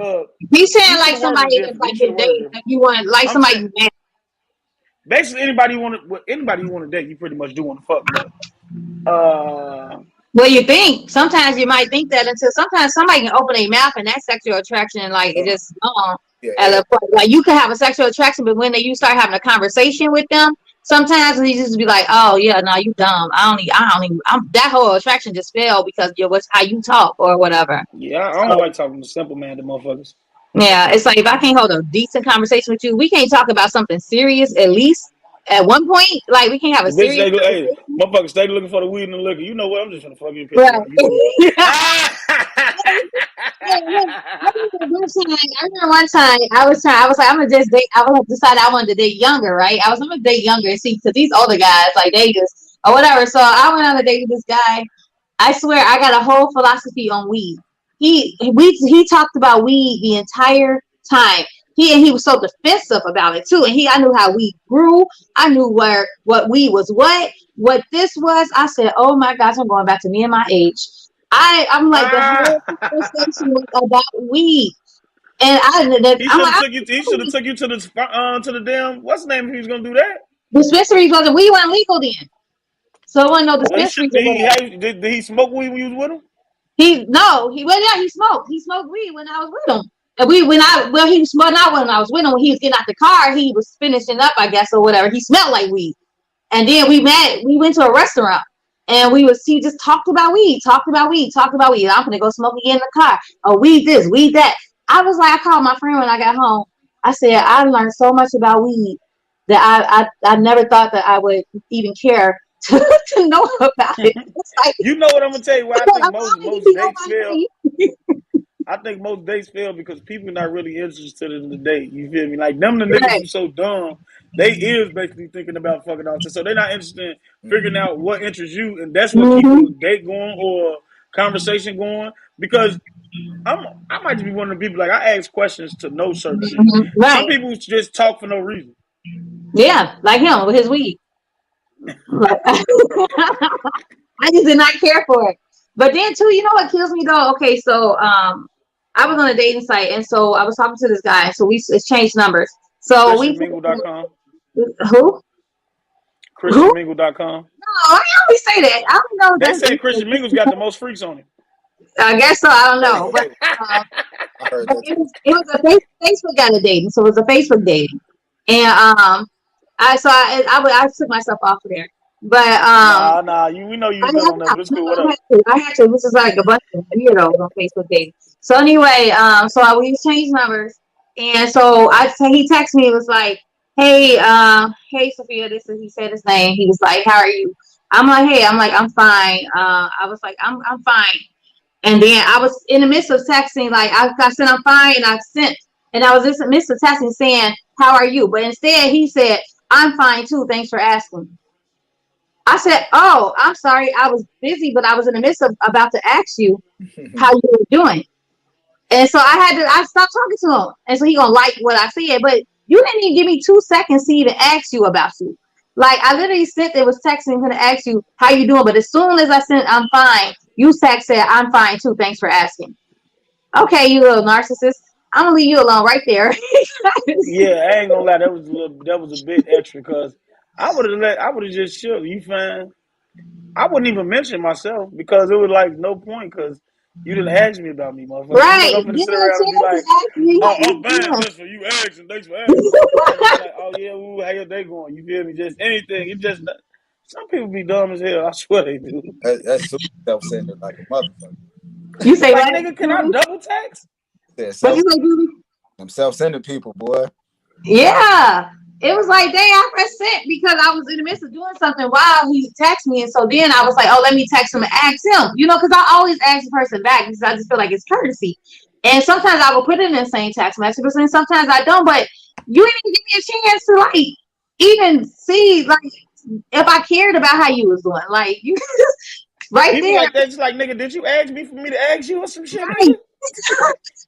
He's saying he should like have worded it somebody that's different. He like should your have worded it date, different. like you want, like I'm somebody saying you met. basically anybody you want to date, you pretty much do want to fuck. But Well, you think sometimes you might think that until sometimes somebody can open their mouth and that sexual attraction, like it Uh, just yeah, at a point, like you can have a sexual attraction, but when you start having a conversation with them, sometimes you just be like, oh yeah, no, you dumb. That whole attraction just fell because you what's how you talk or whatever. yeah, I don't So like talking to simple man to motherfuckers. yeah, it's like if I can't hold a decent conversation with you, we can't talk about something serious at least at one point. Like we can't have The a bitch serious stay hey, conversation. motherfuckers stay looking for the weed and the liquor. You know what? I'm just gonna fuck you and piss you Right. off. You know what? Hey, look, I remember one time I was like, I'm gonna just date. I was decided I wanted to date younger, right? I'm gonna date younger and see because these older guys, like they just or whatever. So I went on a date with this guy. I swear, I got a whole philosophy on weed. He talked about weed the entire time. He was so defensive about it too. And I knew how weed grew. I knew what weed was what. what this was, I said, oh my gosh, I'm going back to me and my age. I'm like, the whole conversation was about weed. And He I'm should have like, took you. He should have took you to the damn. What's the name? If he was gonna do that. dispensaries wasn't, we weren't legal then. So it wasn't no Well, he should. dispensaries or whatever. Did he smoke weed when you was with him? He smoked. He smoked weed when I was with him. And he was smoking out when I was with him. When he was getting out the car, he was finishing up, I guess, or whatever. He smelled like weed. And then we went to a restaurant and he just talked about weed. I'm gonna go smoke again in the car. Oh, weed this, weed that. I called my friend when I got home. I said, I learned so much about weed that I never thought that I would even care to know about it. It's like, you know what I'm gonna tell you? Why I think most dates fail. I think most dates fail because people are not really interested in the date. You feel me? Like them, the niggas who so dumb, they is basically thinking about fucking off. So they're not interested in figuring out what interests you, and that's what keeps a date going or conversation going. Because I might just be one of the people like I ask questions to know certain shit. Right. Some people just talk for no reason. Yeah, like him with his weed. I just did not care for it. But then too, you know what kills me though? Okay, so I was on a dating site and so I was talking to this guy, so we exchanged numbers. So ChristianMingle.com. Who? ChristianMingle.com. No, I always say that. I don't know. They say Christian Mingle's got the most freaks on it. I guess so. I don't know. But, it was a Facebook kind of dating. So it was a Facebook dating. And I took myself off of there. But we know you was on that. It's cool. Whatever. I had to. This is like a bunch of weirdos on Facebook dating. So anyway, we exchanged numbers, and so he texted me. It was like, hey Sophia, he said his name. He was like, how are you? I'm like, hey, I'm fine. I was like, I'm fine. And then I was in the midst of texting, like I said, I'm fine, and I was in the midst of texting saying, how are you? But instead he said, I'm fine too. Thanks for asking. I said, oh, I'm sorry. I was busy, but I was in the midst of about to ask you how you were doing. And so I stopped talking to him. And so he gonna like what I said, but you didn't even give me 2 seconds to even ask you about you. Like I literally was texting him to ask you how you doing. But as soon as I said, I'm fine, you said, I'm fine too. Thanks for asking. Okay, you little narcissist. I'm gonna leave you alone right there. Yeah, I ain't gonna lie. That was a bit extra because I would have just chilled. You fine? I wouldn't even mention myself because it was like no point because you didn't ask me about me, motherfucker. Right? I'm gonna sit around and be like, "Oh, I'm fine just for you asking. Thanks for asking." Like, oh yeah, ooh, how your day going? You feel me? Just anything. It just some people be dumb as hell. I swear they do. That's super self-centered like a motherfucker. You say, like, nigga, can I double text? Them self-centered people, boy. Yeah. It was like, dang, I pressed sent because I was in the midst of doing something while he texted me. And so then I was like, oh, let me text him and ask him. You know, because I always ask the person back because I just feel like it's courtesy. And sometimes I will put it in the same text message, and sometimes I don't. But you didn't even give me a chance to, like, even see, like, if I cared about how you was doing. Like, you just, right people there. like that, just like, nigga, did you ask me for me to ask you or some shit, Right. nigga?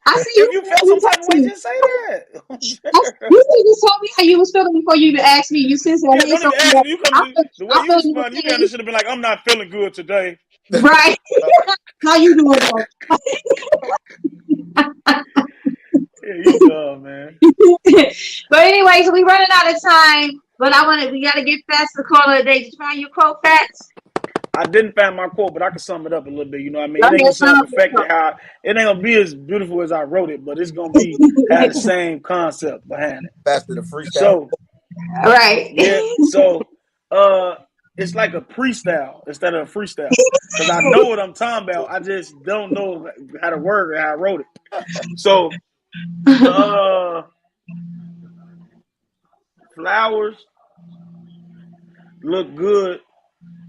I see if you felt some type of way, just say that. You just told me how you was feeling before you even asked me. You said, don't even ask me. You come the way you respond, you kind of should have been like, I'm not feeling good today. Right. How you doing, though? Yeah, you dumb, man. But anyway, so we running out of time. But we got to get Fats the call of the day. Did you find your quote, Fats? I didn't find my quote, but I can sum it up a little bit. You know what I mean? It ain't gonna sound perfected how it ain't gonna be as beautiful as I wrote it, but it's gonna be have the same concept behind it. Faster the freestyle. So, right. Yeah. So, it's like a freestyle instead of a freestyle because I know what I'm talking about. I just don't know how to word it, how I wrote it. So, flowers look good.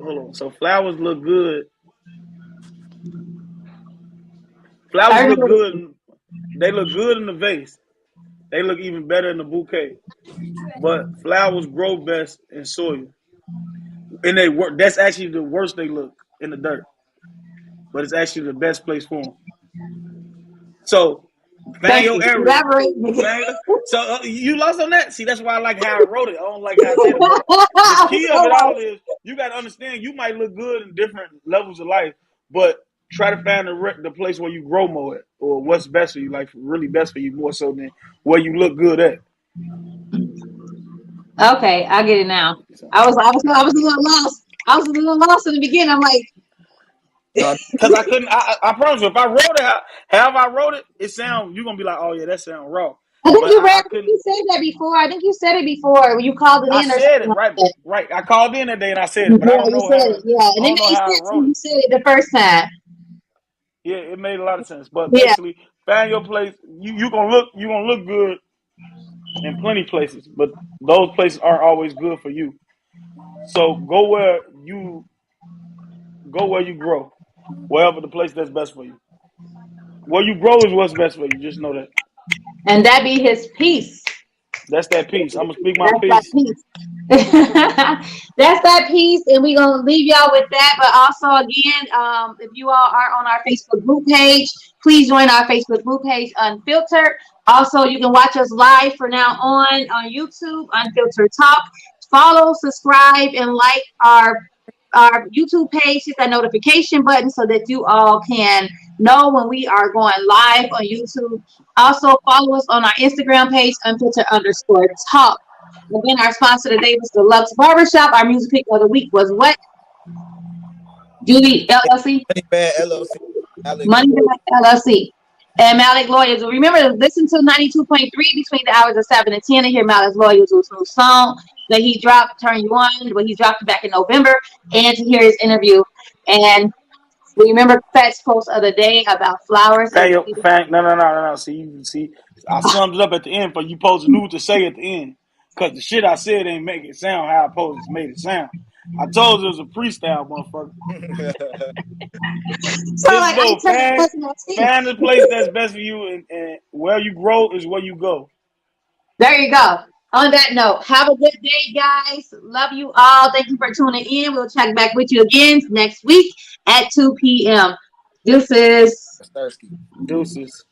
Hold on. So flowers look good. Flowers look good. They look good in the vase. They look even better in the bouquet. But flowers grow best in soil. And they work. That's actually the worst they look in the dirt. But it's actually the best place for them. So, find your area. So, you lost on that? See, that's why I like how I wrote it. I don't like how I said it. The key of it all is you got to understand you might look good in different levels of life, but try to find the place where you grow more at, or what's best for you, like really best for you more so than where you look good at. Okay, I get it now. So, I was a little lost. I was a little lost in the beginning. I'm like, No, Cause I couldn't. I promise you, if I wrote it, however I wrote it, it sound you're gonna be like, oh yeah, that sound raw. I think But you I read. I think couldn't. you said that before. I think you said it before when you called it I in or said something it like right, that. right. I called in that day and I said it, but I Yeah, don't you know said how. it. Yeah, I and it don't know made how I sense when wrote it. you said it the first time. Yeah, it made a lot of sense. But Yeah, basically, find your place. You gonna look good in plenty places, but those places aren't always good for you. So go where you grow, wherever the place that's best for you. Where you grow is what's best for you. Just know that. and that be his peace. That's that piece. I'm gonna speak my That's that piece. piece. That's that piece, and we're gonna leave y'all with that. But also, again, if you all are on our Facebook group page, please join our Facebook group page, Unfiltered. Also, you can watch us live from now on YouTube, Unfiltered Talk. Follow, subscribe, and like our YouTube page. Hit that notification button so that you all can know when we are going live on YouTube. Also, follow us on our Instagram page, Unfiltered_Talk. Again, our sponsor today was the Lux Barbershop. Our music pick of the week was what? Juvie LLC, Money Bad LLC, Alex. Money Back LLC, and Malik Lawyers. Remember to listen to 92.3 between the hours of 7 and 10 to hear Malik's Lawyers' new song that he dropped, Turn You On, when he dropped it back in November, and to hear his interview. And remember Fat's post of the day about flowers as a leader. No. See, I summed it up at the end, but you supposed to knew what to say at the end. Cause the shit I said ain't make it sound how I supposed to made it sound. I told you it was a freestyle, motherfucker. So Just like I know, turned the person on team. find the place that's best for you, and where you grow is where you go. There you go. On that note, have a good day, guys. Love you all. Thank you for tuning in. We'll check back with you again next week at 2 p.m. This is Starsky. Deuces.